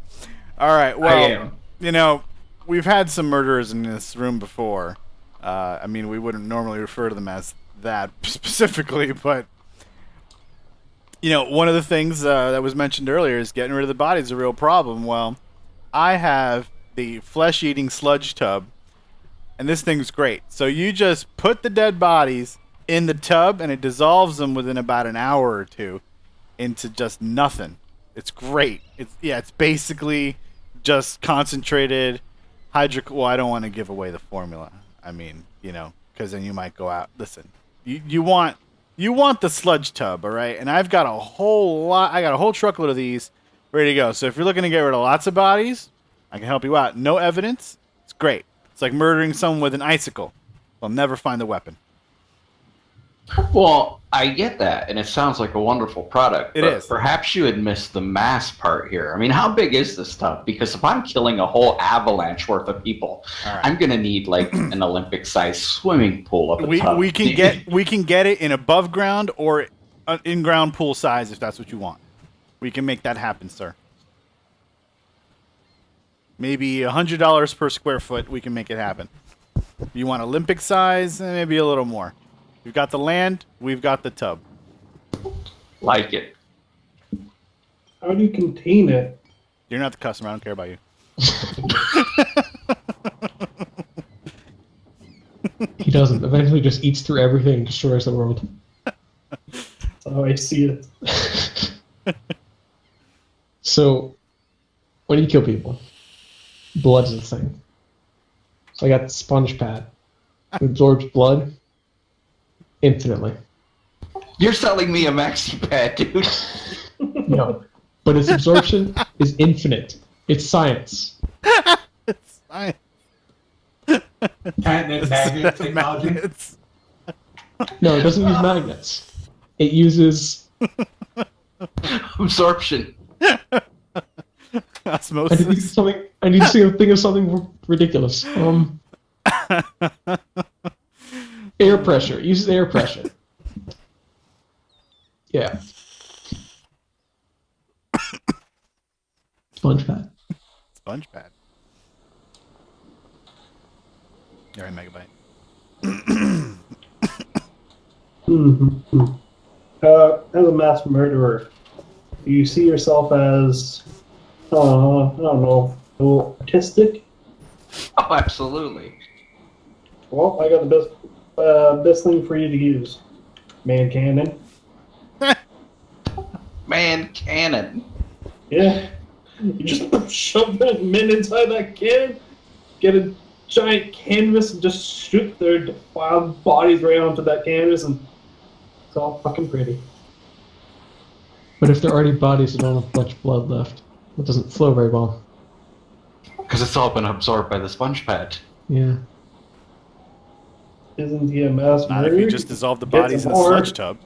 All right. I Well, am. we've had some murderers in this room before. I mean, we wouldn't normally refer to them as that specifically, but one of the things that was mentioned earlier is getting rid of the body is a real problem. Well, I have the flesh-eating sludge tub, and this thing's great. So you just put the dead bodies in the tub, and it dissolves them within about an hour or two into just nothing. It's great. It's basically just concentrated hydroc. Well, I don't want to give away the formula. I mean, because then you might go out. Listen, you want the sludge tub, all right? And I've got a whole lot. I got a whole truckload of these ready to go. So if you're looking to get rid of lots of bodies, I can help you out. No evidence. It's great. It's like murdering someone with an icicle. They'll never find the weapon. Well, I get that, and it sounds like a wonderful product. It but is. Perhaps you had missed the mass part here. I mean, how big is this stuff? Because if I'm killing a whole avalanche worth of people, All right. I'm gonna need like an Olympic-sized swimming pool of a tub. We can get it in above ground or in ground pool size if that's what you want. We can make that happen, sir. Maybe $100 per square foot. We can make it happen. If you want Olympic size, maybe a little more. We've got the land. We've got the tub. Like it. How do you contain it? You're not the customer. I don't care about you. He doesn't. Eventually just eats through everything and destroys the world. That's how I see it. So, when you kill people, blood is the thing. So I got the sponge pad. It absorbs blood infinitely. You're selling me a maxi pad, dude. No. But its absorption is infinite. It's science. It's fine. Patented magnet technology. Magnets. No, it doesn't use magnets. It uses... Absorption. Osmosis. I need to think of something ridiculous. Air pressure. It uses air pressure. Yeah. Sponge pad. Sponge pad. You're a megabyte. Mm-hmm. As a mass murderer, do you see yourself as, I don't know, a little artistic? Oh, absolutely. Well, I got the best thing for you to use. Man cannon. Man cannon. Yeah. You just shove those men inside that cannon, get a giant canvas, and just shoot their defiled bodies right onto that canvas, and it's all fucking pretty. But if they're already bodies that don't have much blood left, it doesn't flow very well. Because it's all been absorbed by the sponge pad. Yeah. Isn't he a mass Not murderer? if you just dissolve the Get bodies in some a more. sludge tub.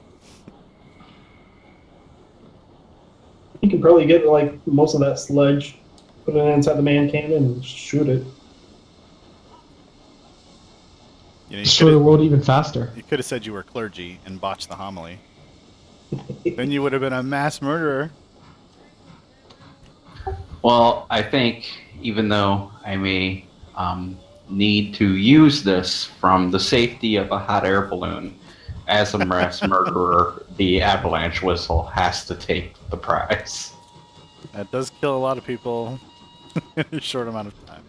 You can probably get like most of that sludge, put it inside the man cannon, and shoot it. You know, Destroy the world even faster. you could have said you were clergy and botched the homily. Then you would have been a mass murderer. Well, I think even though I may need to use this from the safety of a hot air balloon, as a mass murderer, the Avalanche Whistle has to take the prize. That does kill a lot of people in a short amount of time.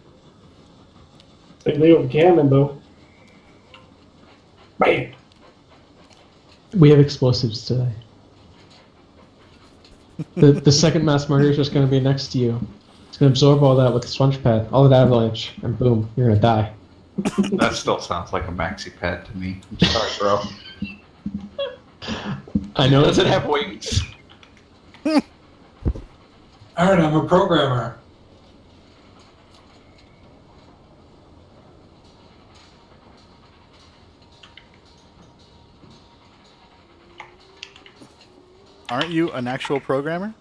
Same thing with cannon, though. Bam! We have explosives today. The second mass murder is just going to be next to you. It's going to absorb all that with the sponge pad, all that avalanche, and boom, you're going to die. That still sounds like a maxi pad to me. I'm sorry, bro. I know. Does it have wings? Alright, I'm a programmer. Aren't you an actual programmer?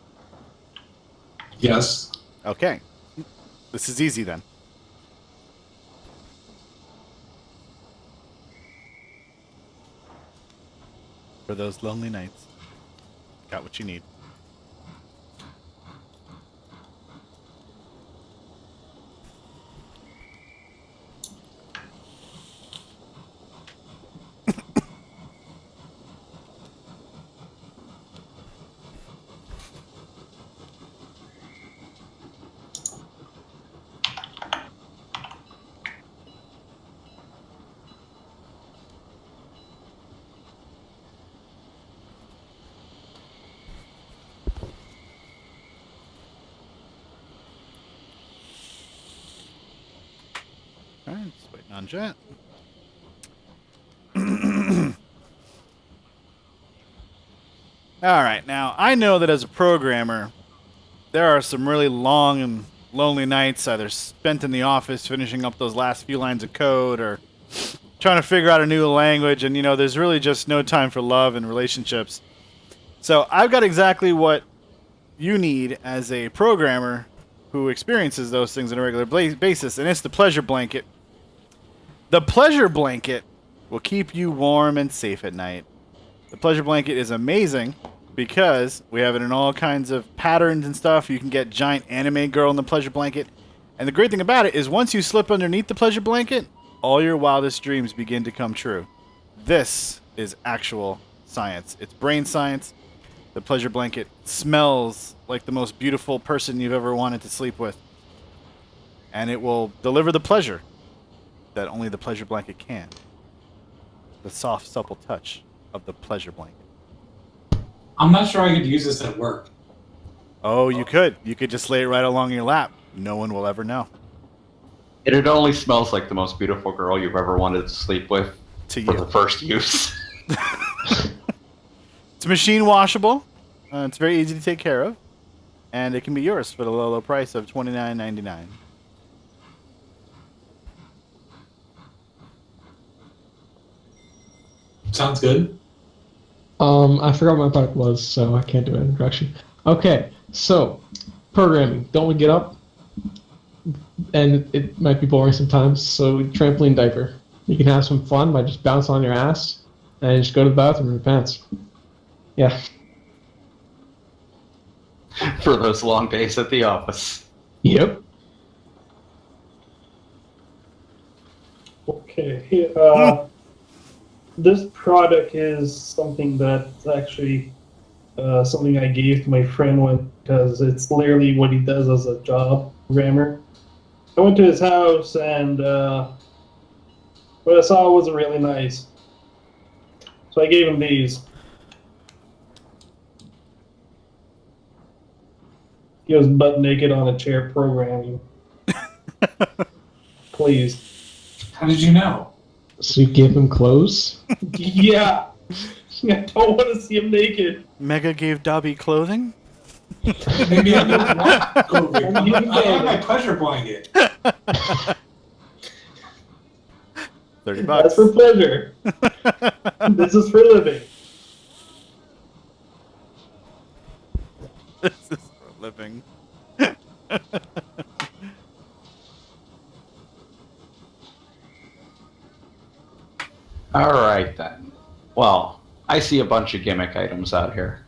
Yes. Okay. This is easy then. For those lonely nights. Got what you need. Alright, just waiting on Jet. Alright, now I know that as a programmer, there are some really long and lonely nights either spent in the office finishing up those last few lines of code or trying to figure out a new language, and there's really just no time for love and relationships. So I've got exactly what you need as a programmer who experiences those things on a regular basis, and it's the pleasure blanket. The pleasure blanket will keep you warm and safe at night. The pleasure blanket is amazing because we have it in all kinds of patterns and stuff. You can get giant anime girl in the pleasure blanket. And the great thing about it is once you slip underneath the pleasure blanket, all your wildest dreams begin to come true. This is actual science. It's brain science. The pleasure blanket smells like the most beautiful person you've ever wanted to sleep with. And it will deliver the pleasure that only the pleasure blanket can. The soft, supple touch of the pleasure blanket. I'm not sure I could use this at work. Oh, you could. You could just lay it right along your lap. No one will ever know. It only smells like the most beautiful girl you've ever wanted to sleep with To for you. the first use. It's machine washable. It's very easy to take care of. And it can be yours for the low, low price of $29.99. Sounds good. I forgot what my product was, so I can't do an introduction. Okay, so programming. Don't we get up? And it might be boring sometimes. So trampoline diaper. You can have some fun by just bouncing on your ass and just go to the bathroom in your pants. Yeah. For those long days at the office. Yep. Okay. This product is something that's actually something I gave to my friend because it's literally what he does as a job programmer. I went to his house and what I saw wasn't really nice. So I gave him these. He was butt naked on a chair programming. Please. How did you know? So you give him clothes? Yeah. I don't want to see him naked. Mega gave Dobby clothing? Maybe I don't want COVID. I have my pleasure blanket. $30. That's for pleasure. This is for living. This is for a living. Alright then. Well, I see a bunch of gimmick items out here.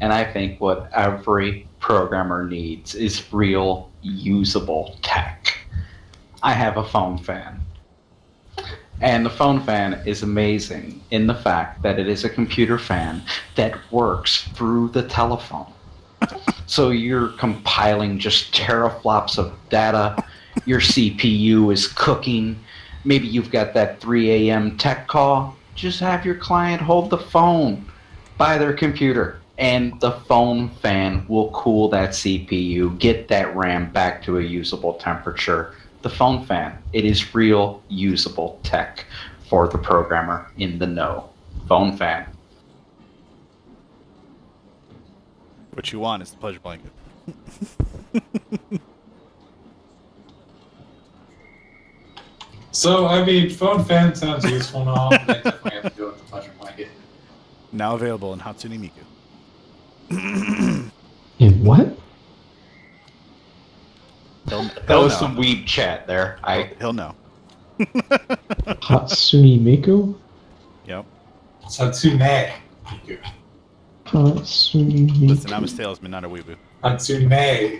And I think what every programmer needs is real usable tech. I have a phone fan. And the phone fan is amazing in the fact that it is a computer fan that works through the telephone. So you're compiling just teraflops of data, your CPU is cooking, maybe you've got that 3 a.m. tech call, just have your client hold the phone by their computer. And the phone fan will cool that CPU, get that RAM back to a usable temperature. The phone fan, it is real usable tech for the programmer in the know. Phone fan. What you want is the pleasure blanket. So, I mean, phone fan sounds useful and all, but I definitely have to go with the pleasure blanket. Now available in Hatsune Miku. In what? That was some weeb chat there. He'll know. Hatsune Miku? Yep. Satsune. Miku. Hatsune Miku. Listen, I'm a salesman, not a weeboo. Hatsune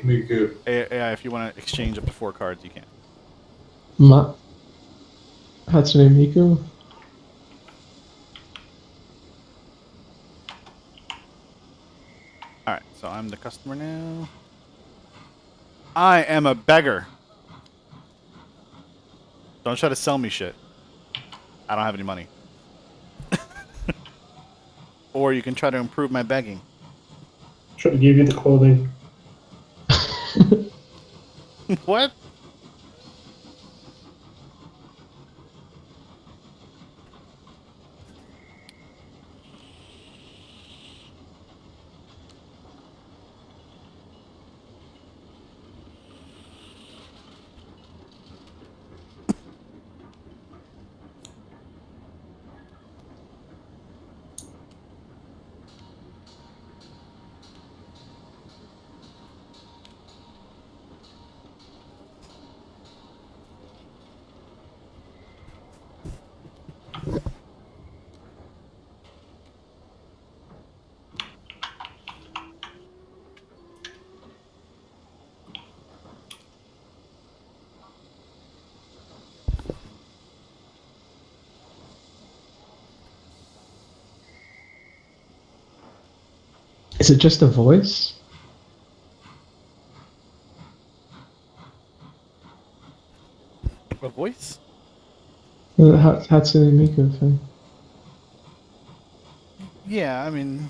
Miku. AI, if you want to exchange up to 4 cards, you can. Hatsune Miku? Alright, so I'm the customer now. I am a beggar. Don't try to sell me shit. I don't have any money. Or you can try to improve my begging. Should have gave you the clothing. What? Is it just a voice? A voice? Hatsune Miku thing. Yeah, I mean,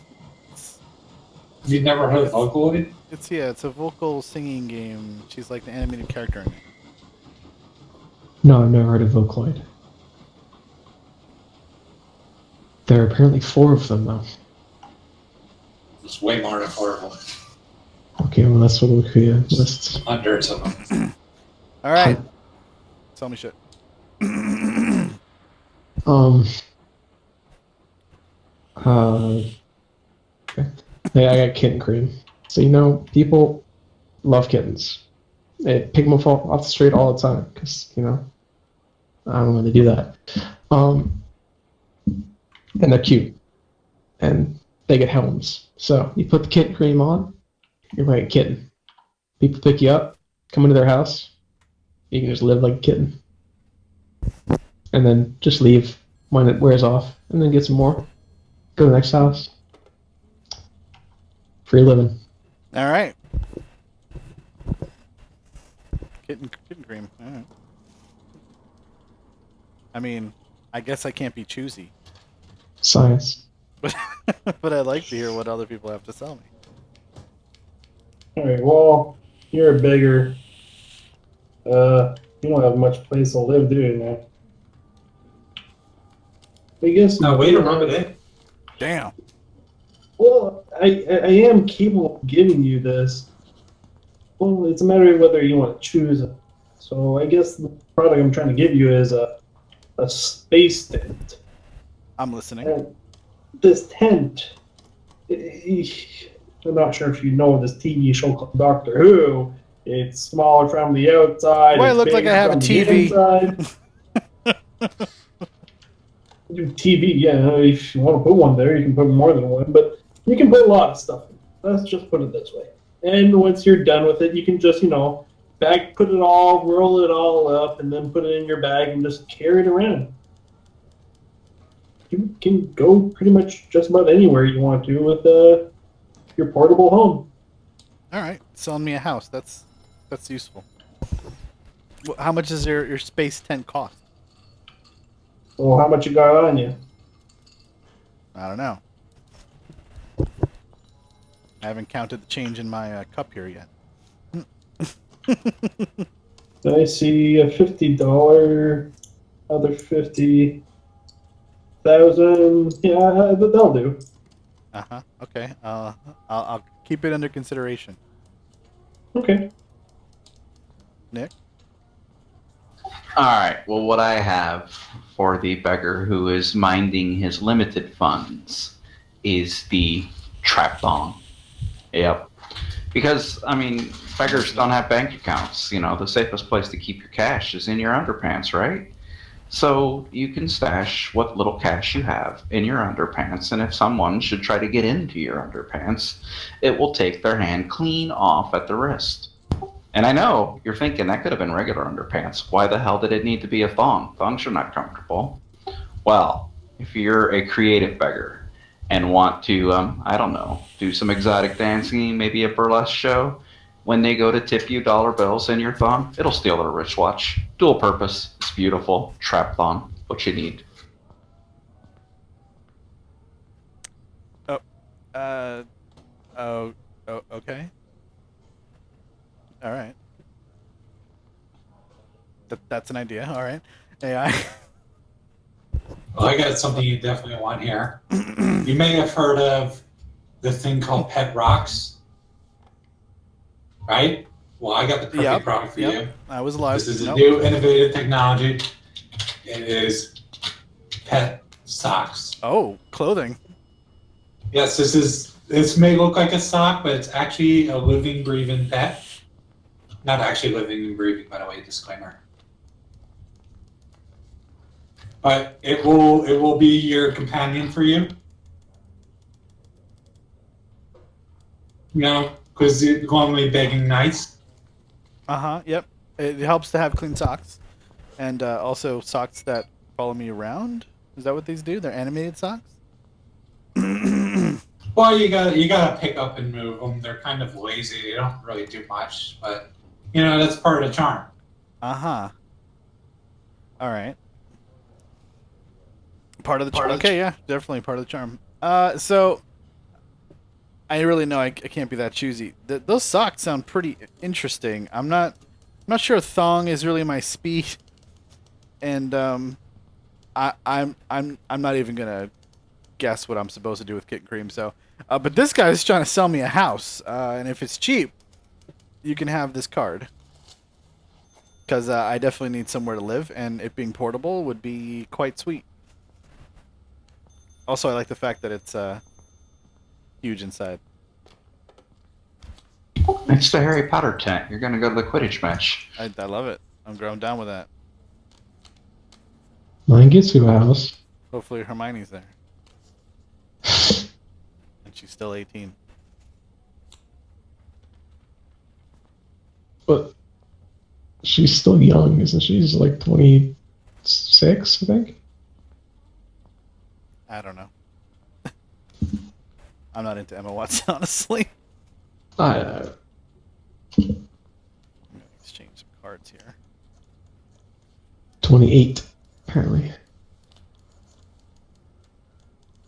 You've never heard of Vocaloid? it's a vocal singing game. She's like the animated character in it. No, I've never heard of Vocaloid. There are apparently 4 of them, though. It's way more than horrible. Okay, well, that's what Wikipedia lists. Hundreds of them. All right, tell me shit. Okay. Yeah, I got kitten cream. So, people love kittens. They pick them off the street all the time because, I don't know when they do that. And they're cute. And they get helms. So, you put the kitten cream on, you're like a kitten. People pick you up, come into their house, you can just live like a kitten. And then just leave when it wears off, and then get some more. Go to the next house. Free living. All right. Kitten cream. All right. I mean, I guess I can't be choosy, Science. but I'd like to hear what other people have to sell me. All right. Well, you're a beggar. You don't have much place to live, do you? Now? I guess. No, wait a minute. Damn. Well, I am capable of giving you this. Well, it's a matter of whether you want to choose it. So I guess the product I'm trying to give you is a space tent. I'm listening. And this tent, I'm not sure if you know this TV show called Doctor Who. It's smaller from the outside. Why, I it's look like I bigger have a from the TV. inside. Your TV, yeah. If you want to put one there, you can put more than one, but you can put a lot of stuff in. Let's just put it this way. And once you're done with it, you can just, put it all, roll it all up, and then put it in your bag and just carry it around. You can go pretty much just about anywhere you want to with your portable home. All right, selling me a house. That's useful. How much does your space tent cost? Well, how much you got on you? I don't know. I haven't counted the change in my cup here yet. I see a $50, other 50,000. Yeah, that'll do. Okay. I'll keep it under consideration. Okay. Nick. All right. Well, what I have for the beggar who is minding his limited funds is the trap bomb. Yep. Because, beggars don't have bank accounts. The safest place to keep your cash is in your underpants, right? So you can stash what little cash you have in your underpants, and if someone should try to get into your underpants, it will take their hand clean off at the wrist. And I know you're thinking that could have been regular underpants. Why the hell did it need to be a thong? Thongs are not comfortable. Well, if you're a creative beggar and want to, do some exotic dancing, maybe a burlesque show, when they go to tip you dollar bills in your thong, it'll steal their wristwatch. Dual purpose. It's beautiful. Trap thong. What you need. Okay. All right. That's an idea. All right. AI. Well, I got something you definitely want here. You may have heard of the thing called pet rocks, right? Well, I got the perfect product for you. I was alive. This is a new innovative technology. It is pet socks. Oh, clothing. Yes, this may look like a sock, but it's actually a living, breathing pet. Not actually living and breathing, by the way, disclaimer. But it will be your companion for you. Because you're going to be begging nights. Yep. It helps to have clean socks, and also socks that follow me around. Is that what these do? They're animated socks. Well, you gotta pick up and move them. They're kind of lazy. They don't really do much, but that's part of the charm. Uh-huh. All right. Part of the charm. Okay, yeah, definitely part of the charm. So I really know I can't be that choosy. Those socks sound pretty interesting. I'm not sure thong is really my speed, and I'm not even gonna guess what I'm supposed to do with kitten cream. So, but this guy's trying to sell me a house, and if it's cheap, you can have this card. Because I definitely need somewhere to live, and it being portable would be quite sweet. Also, I like the fact that it's huge inside. It's the Harry Potter tent. You're gonna go to the Quidditch match. I love it. I'm growing down with that. Mine gets you a house. Hopefully Hermione's there. And she's still 18. But she's still young, isn't she? She's like 26, I think. I don't know. I'm not into Emma Watson, honestly. I Exchange some cards here. 28, apparently.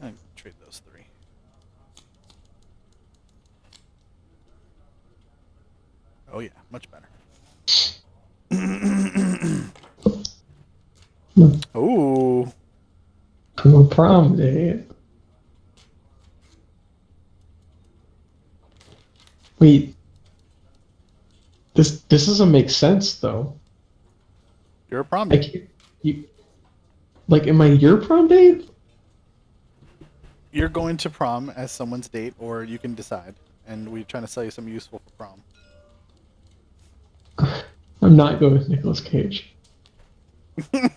I can trade those 3. Oh yeah, much better. Ooh. No prom day. Wait. This doesn't make sense though. You're a prom date. Like am I your prom date? You're going to prom as someone's date, or you can decide. And we're trying to sell you something useful for prom. I'm not going with Nicolas Cage. Alright.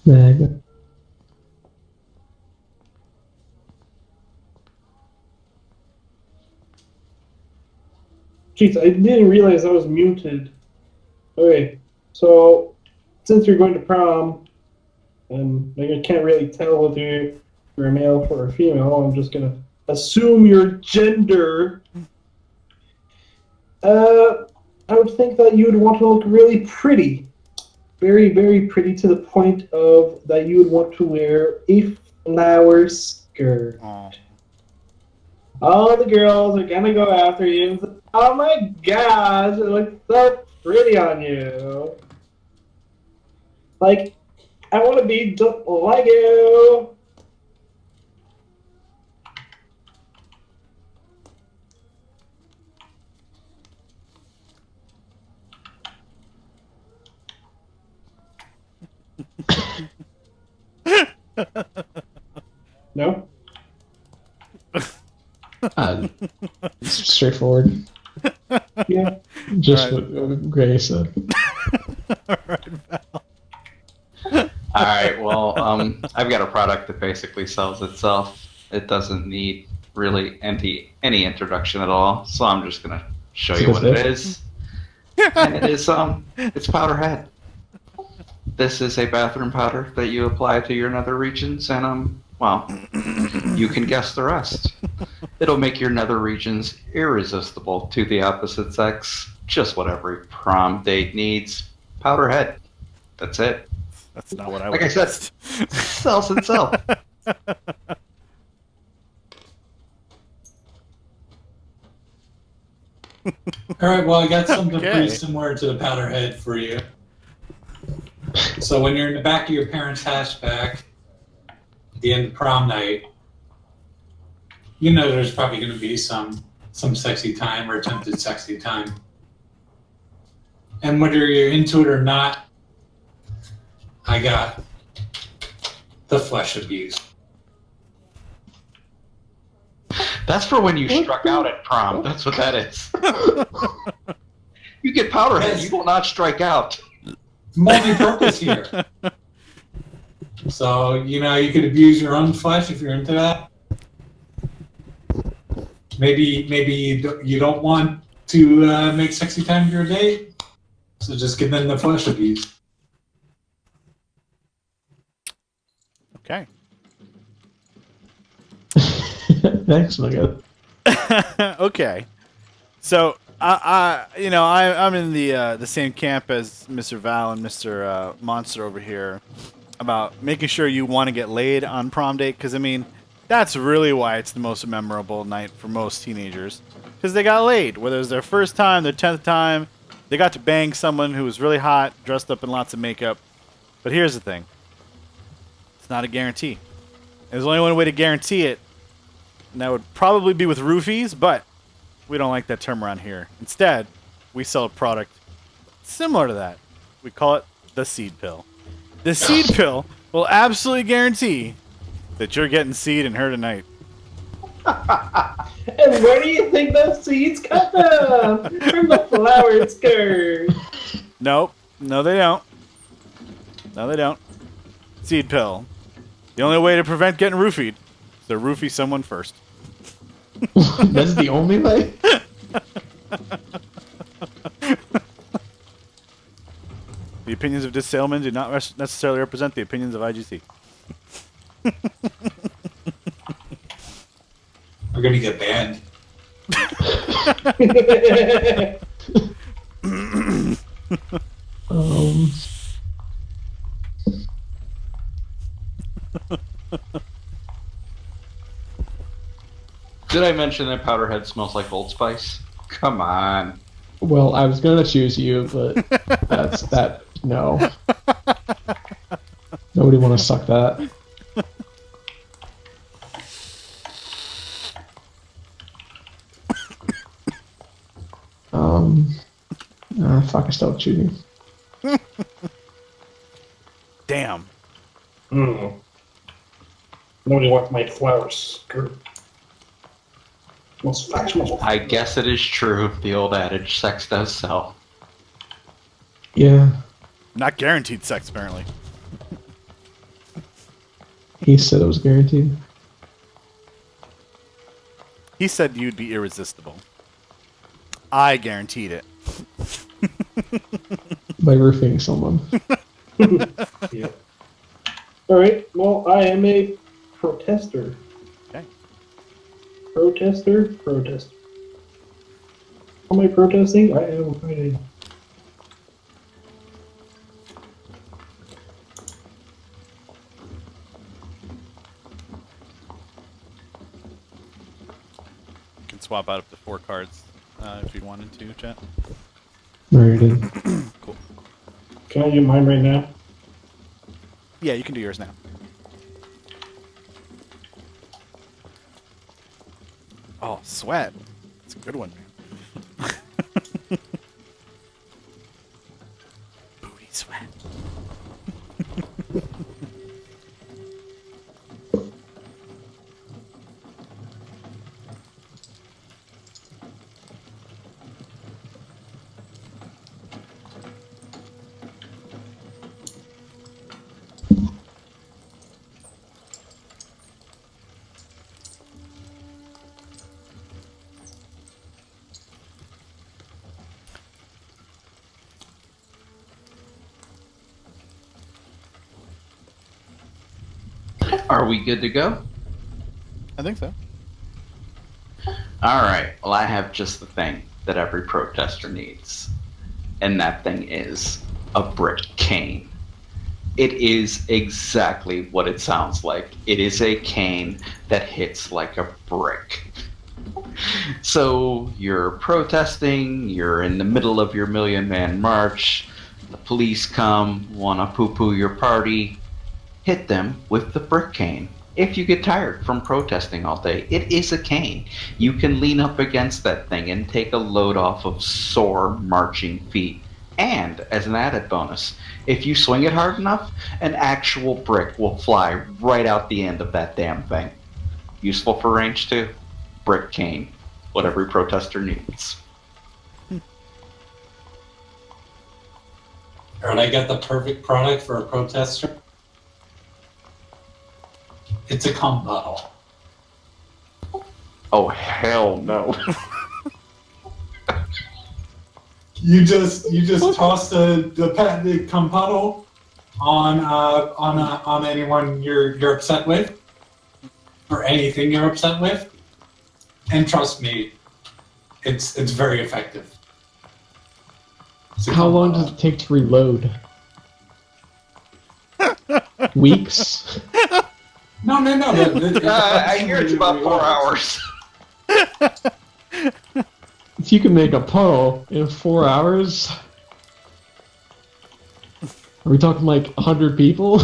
Mag. Jeez, I didn't realize I was muted. Okay, so since you're going to prom, and I can't really tell whether you're a male or a female, I'm just gonna assume your gender. I would think that you would want to look really pretty. Very, very pretty, to the point of that you would want to wear a flower skirt. Aw. All the girls are gonna go after you and say, "Oh my gosh, it looks so pretty on you." Like, I want to be just like you. No? It's straightforward. Yeah. Just Alright. what Gray said. Alright, Val. Alright, well, I've got a product that basically sells itself. It doesn't need really any introduction at all, so I'm just gonna show you what it is. And it is it's Powderhead. This is a bathroom powder that you apply to your nether regions, and well, you can guess the rest. It'll make your nether regions irresistible to the opposite sex. Just what every prom date needs. Powderhead. That's it. That's not what I Like would I said, guessed. sells itself. All right, well, I got something Okay. pretty similar to the powderhead for you. So when you're in the back of your parents' hatchback at the end of prom night, you know there's probably going to be some sexy time or attempted sexy time. And whether you're into it or not, I got the flesh abuse. That's for when you struck out at prom. That's what that is. You get powderhead, you will not strike out. Multi-purpose here. So, you know, you could abuse your own flesh if you're into that. Maybe you don't want to make sexy time your date, so just give them the flesh abuse. Okay. Thanks, Mega. Okay. So I'm in the same camp as Mr. Val and Mr. Monster over here about making sure you want to get laid on prom date, because I mean that's really why it's the most memorable night for most teenagers, because they got laid, whether it was their first time, their 10th time, they got to bang someone who was really hot, dressed up in lots of makeup. But here's the thing: it's not a guarantee. There's only one way to guarantee it, and that would probably be with roofies, but we don't like that term around here. Instead, we sell a product similar to that. We call it the seed pill. The seed pill will absolutely guarantee that you're getting seed in her tonight. And where do you think those seeds come from? From the flower skirt. Nope. No, they don't. No, they don't. Seed pill. The only way to prevent getting roofied is to roofie someone first. That's the only way? The opinions of this salesman do not necessarily represent the opinions of IGC. We're gonna get banned. Um, Did I mention that powderhead smells like Old Spice? Come on. well, I was gonna choose you, but that's that. No. Nobody want to suck that. Fuck, I stopped shooting. Damn. Nobody wants my flower skirt. Most fashionable. I guess it is true. The old adage, sex does sell. Yeah, Not guaranteed sex, apparently. he said it was guaranteed. He said you'd be irresistible. I guaranteed it. By roofing someone. Yeah. Alright, well, I am a protester. Okay. Protester. Am I protesting? I am fighting. You can swap out up to 4 cards if you wanted to, chat. Already did. Cool. Can I do mine right now? Yeah, you can do yours now. Oh, sweat. That's a good one, man. Booty sweat. Are we good to go? I think so. All right. Well, I have just the thing. that every protester needs. And that thing is a brick cane. It is exactly what it sounds like. It is a cane that hits like a brick. So you're protesting, you're in the middle of your million-man march, the police come, want to poo-poo your party, hit them with the brick cane. If you get tired from protesting all day, it is a cane. You can lean up against that thing and take a load off of sore marching feet. And as an added bonus, if you swing it hard enough, an actual brick will fly right out the end of that damn thing. Useful for range too. Brick cane. What every protester needs. Alright, I got the perfect product for a protester. It's a cum bottle. Oh hell no. You just toss the cum bottle on anyone you're upset with, or anything you're upset with, and trust me, it's very effective. How long does it take to reload? Weeks? No. I hear it's about 4 hours. If you can make a puddle in 4 hours, are we talking like 100 people?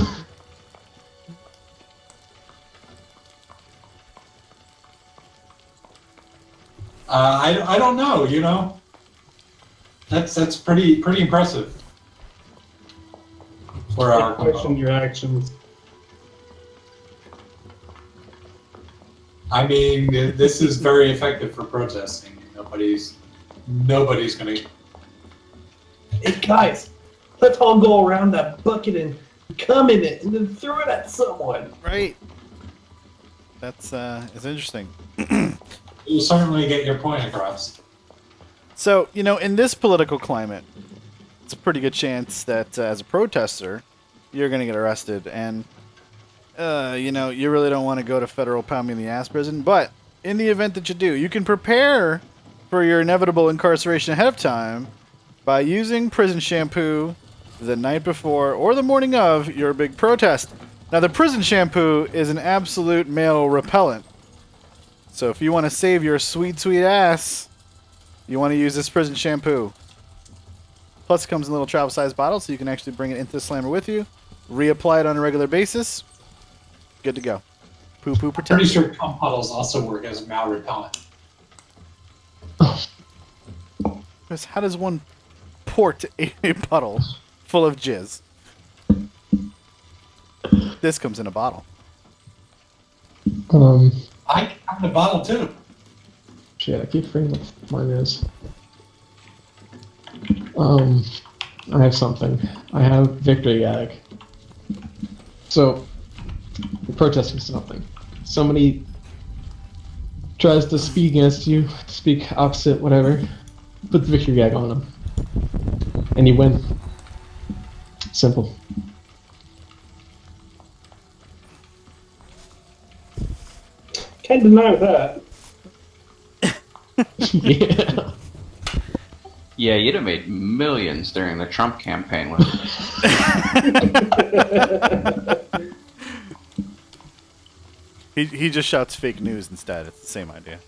I don't know. You know, that's pretty impressive for our Question your actions. I mean, this is very effective for protesting. Nobody's gonna. Hey guys, let's all go around that bucket and cum in it, and then throw it at someone. Right. That's it's interesting. You'll certainly get your point across. So, you know, in this political climate, it's a pretty good chance that as a protester, you're going to get arrested. And, you know, you really don't want to go to federal pound me in the ass prison. But in the event that you do, you can prepare for your inevitable incarceration ahead of time by using prison shampoo the night before or the morning of your big protest. Now, the prison shampoo is an absolute male repellent. So if you want to save your sweet, sweet ass, you want to use this prison shampoo. Plus, it comes in a little travel-sized bottle, so you can actually bring it into the slammer with you, reapply it on a regular basis. Good to go. Poo-poo protection. Pretty sure cum puddles also work as a male repellent. Because how does one port a puddle full of jizz? This comes in a bottle. I have the bottle too. Shit, I keep forgetting what mine is. I have something. I have Victory Gag. So, you're protesting something. Somebody tries to speak against you, speak opposite, whatever. Put the Victory Gag on them. And you win. Simple. Can't deny that. Yeah. Yeah, you'd have made millions during the Trump campaign with it. He just shouts fake news instead. It's the same idea.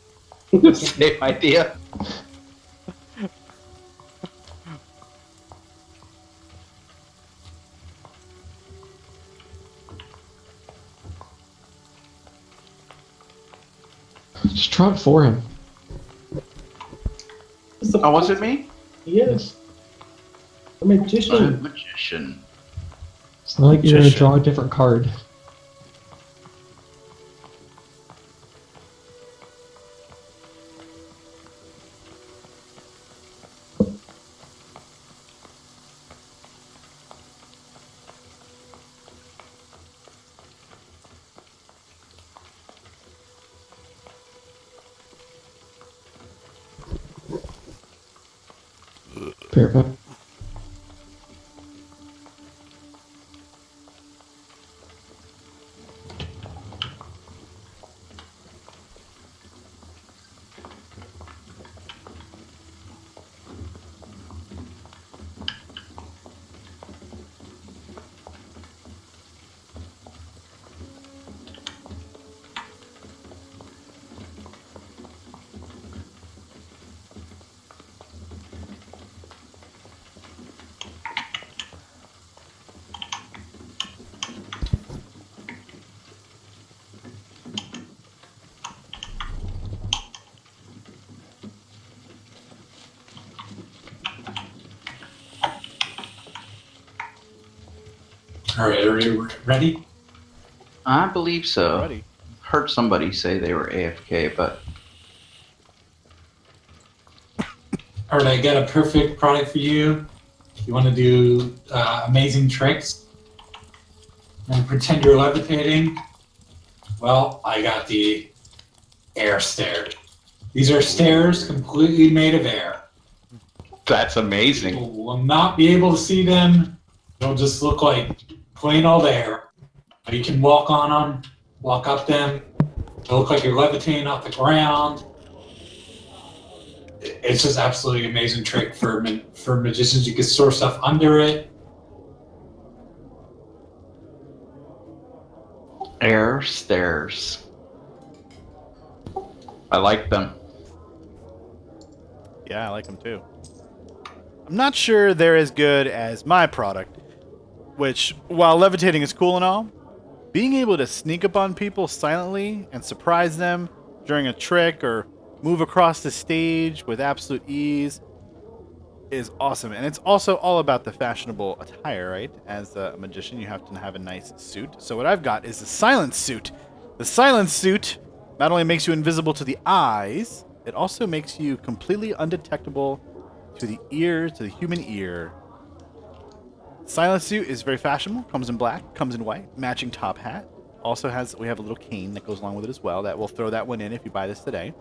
Same idea. Just try it for him. Oh, was it me? Yes. A A magician. magician. It's not like you're gonna draw a different card. Perfect. All right, are you ready? I believe so. Ready. Heard somebody say they were AFK, but All right, I got a perfect product for you. You want to do amazing tricks and pretend you're levitating? Well, I got the air stair. These are stairs completely made of air. that's amazing. People will not be able to see them. They'll just look like plain old air. You can walk on them, walk up them. They'll look like you're levitating off the ground. It's just absolutely amazing trick for magicians. You can store stuff under it. Air stairs. I like them. Yeah, I like them too. I'm not sure they're as good as my product, which, while levitating is cool and all, being able to sneak up on people silently and surprise them during a trick or move across the stage with absolute ease is awesome. And it's also all about the fashionable attire, right? As a magician, you have to have a nice suit. So what I've got is the silence suit. The silence suit not only makes you invisible to the eyes, it also makes you completely undetectable to the ear, to the human ear. Silence suit is very fashionable, comes in black, comes in white, matching top hat. Also we have a little cane that goes along with it as well. That we'll throw that one in if you buy this today.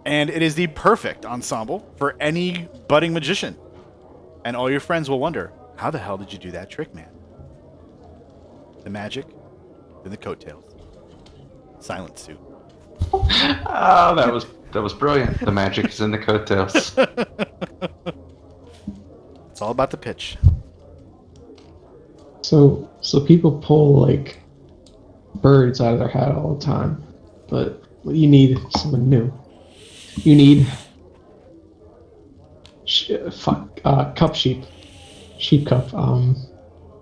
And it is the perfect ensemble for any budding magician. And all your friends will wonder, how the hell did you do that trick, man? The magic, then the coattails. Silent suit. Oh, that was brilliant. The magic is in the coattails. It's all about the pitch. So people pull like birds out of their hat all the time, but you need someone new. You need cup sheep, sheep cup,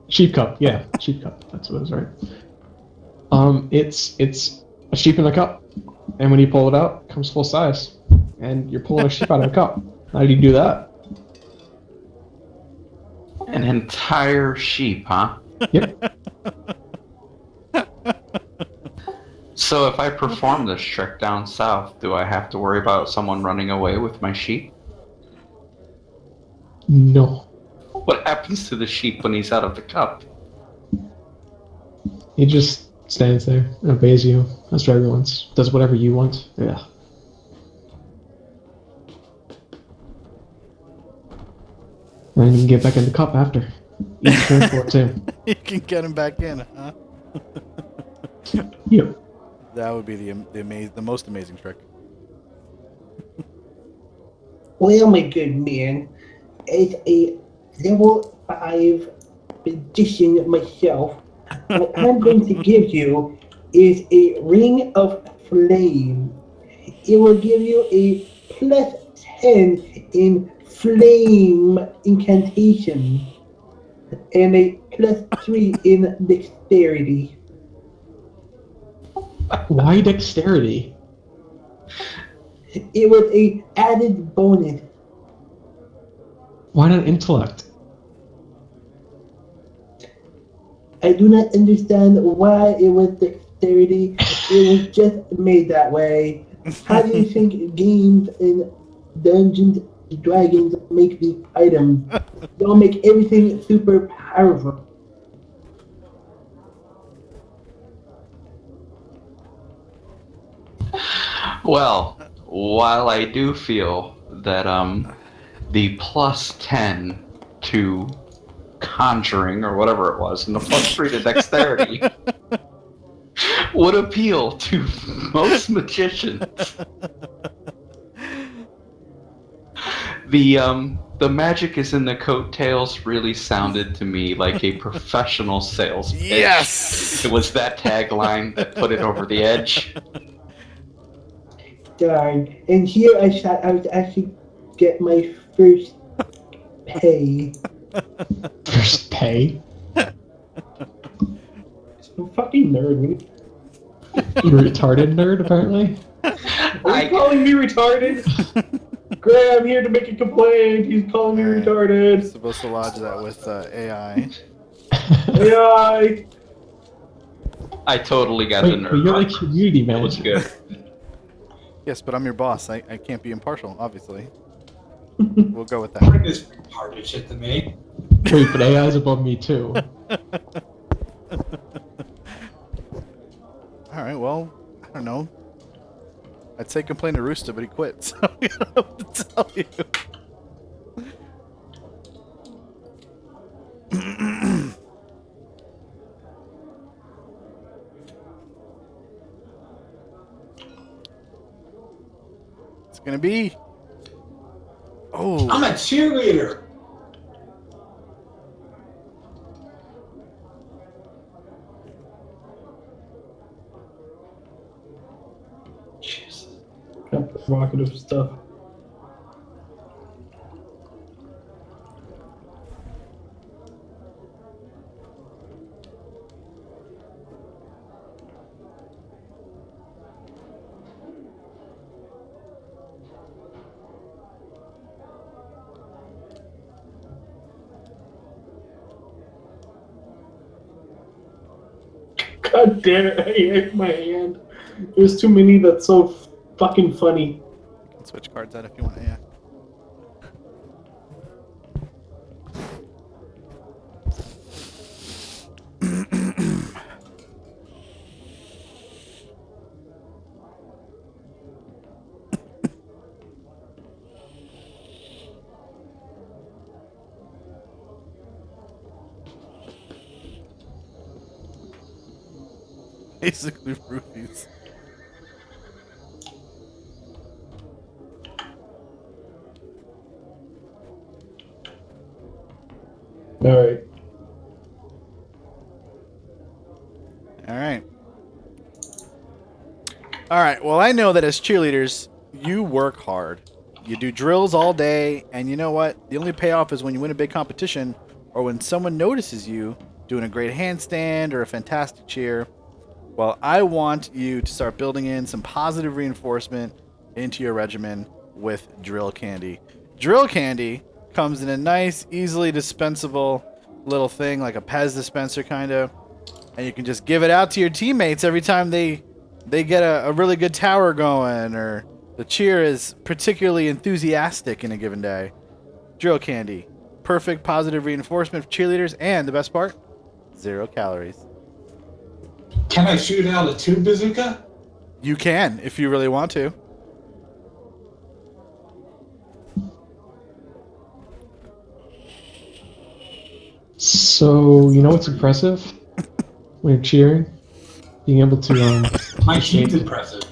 sheep cup. Yeah, sheep cup. That's what it was, right? It's a sheep in a cup, and when you pull it out, it comes full size, and you're pulling a sheep out of a cup. How do you do that? An entire sheep, huh? Yep. So if I perform this trick down south, do I have to worry about someone running away with my sheep? No. What happens to the sheep when he's out of the cup? He just stands there and obeys you. That's for everyone's. Does whatever you want. Yeah. And you can get back in the cup after. You can transport too. You can get him back in, huh? Yep. That would be the most amazing trick. Well, my good man, as a level 5 magician myself, what I'm going to give you is a ring of flame. It will give you a plus 10 in flame incantation and a plus 3 in dexterity. Why dexterity? It was a added bonus. Why not intellect? I do not understand why it was dexterity. It was just made that way. How do you think games and Dungeons and Dragons make these items? They'll make everything super powerful. Well, while I do feel that the plus 10 to conjuring or whatever it was and the plus 3 to dexterity would appeal to most magicians, the magic is in the coattails really sounded to me like a professional sales pitch. Yes! It was that tagline that put it over the edge. Darn. And here I was actually get my first pay. First pay? I'm fucking nerd. You retarded nerd, apparently. Are you calling me retarded? Graham, I'm here to make a complaint. He's calling me retarded. Supposed to lodge that with AI. AI. I totally got the Wait, nerve. but you're like community That was manager. good. Yes, but I'm your boss. I can't be impartial, obviously. We'll go with that. Bring this retarded shit to me. Wait, but AI's above me too. All right, well, I don't know. I'd say complain to Rooster, but he quit, so I don't know what to tell you. It's gonna be. Oh. I'm a cheerleader. Jesus. Kind of provocative stuff. God damn it, I hit my hand. There's too many that's so fucking funny. You can switch cards out if you want, yeah. Basically roofies. Alright. Alright. Alright, well, I know that as cheerleaders, you work hard. You do drills all day, and you know what? The only payoff is when you win a big competition or when someone notices you doing a great handstand or a fantastic cheer. Well, I want you to start building in some positive reinforcement into your regimen with drill candy. Drill candy comes in a nice, easily dispensable little thing, like a Pez dispenser kind of, and you can just give it out to your teammates every time they get a really good tower going, or the cheer is particularly enthusiastic in a given day. Drill candy. Perfect positive reinforcement for cheerleaders, and the best part, 0 calories. Can I shoot out a tube bazooka? You can, if you really want to. So, you know what's impressive? When you're cheering? Being able to, My heat's impressive.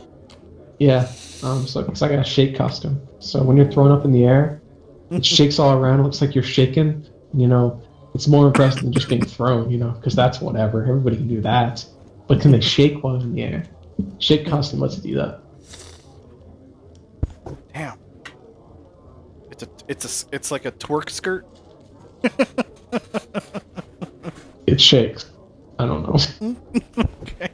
yeah, so it's like a shake costume. So when you're thrown up in the air, it shakes all around, it looks like you're shaking. You know, it's more impressive than just being thrown, you know, because that's whatever. Everybody can do that. But can they shake while in the air? Shake costume lets you do that. Damn. It's like a twerk skirt. It shakes. I don't know. Okay.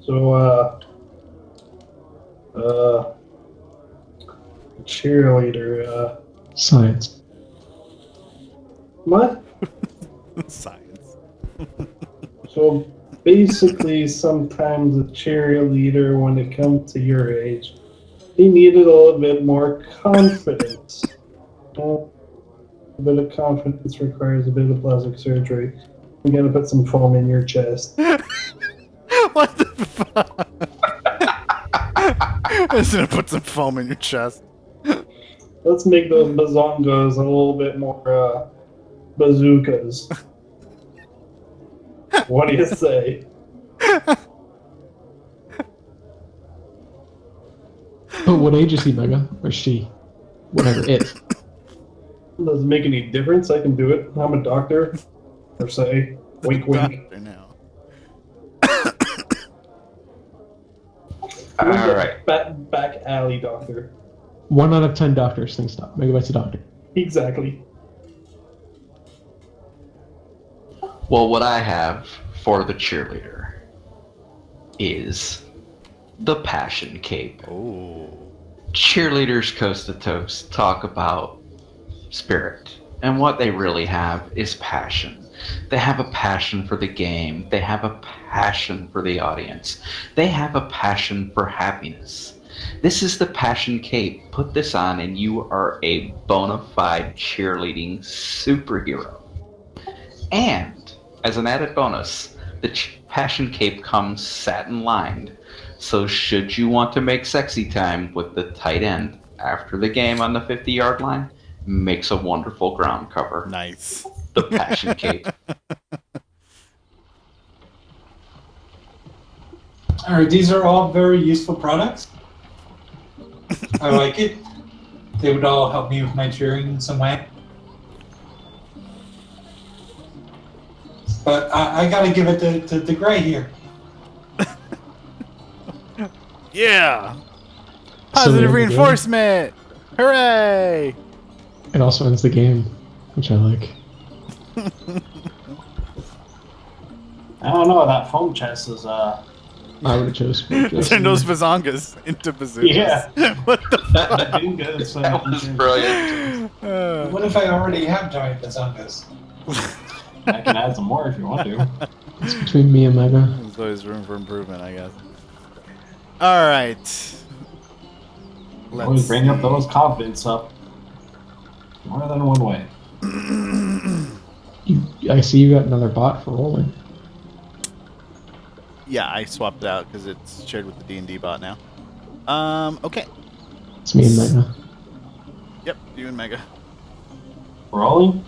So, cheerleader, Science. what? Science. So basically, sometimes a cheerleader, when it comes to your age, they needed a little bit more confidence. Well, a bit of confidence requires a bit of plastic surgery. I'm gonna put some foam in your chest. What the fuck? I'm just gonna put some foam in your chest. Let's make those bazongas a little bit more bazookas. What do you say? But what age is he, Mega? Or she? Whatever it. Doesn't make any difference. I can do it. I'm a doctor. Per se. Wink, wink. Doctor now. I'm a Alright. back alley doctor. 1 out of 10 doctors think stop. Megabyte's a doctor. Exactly. Well, what I have for the cheerleader is the passion cape. Oh. Cheerleaders coast to coast talk about spirit And what they really have is passion. They have a passion for the game. They have a passion for the audience. They have a passion for happiness. This is the passion cape. Put this on and you are a bona fide cheerleading superhero. And as an added bonus, the passion cape comes satin lined. So should you want to make sexy time with the tight end after the game on the 50-yard line, makes a wonderful ground cover. Nice. The passion cape. All right, these are all very useful products. I like it. They would all help me with my cheering in some way. But I gotta give it to Gray here. Yeah. Positive So, reinforcement. Hooray! It also ends the game, which I like. I don't know. That foam chest is I would have chose. Turn those bazongas into bazookas. Yeah. What the that dingo is That was brilliant. What if I already have giant bazongas? I can add some more if you want to. It's between me and Mega. There's always room for improvement, I guess. All right. Always bring up those confidence up. More than one way. I see you got another bot for rolling. Yeah, I swapped it out because it's shared with the D&D bot now. Okay. It's me and Mega. Yep, you and Mega. Rolling?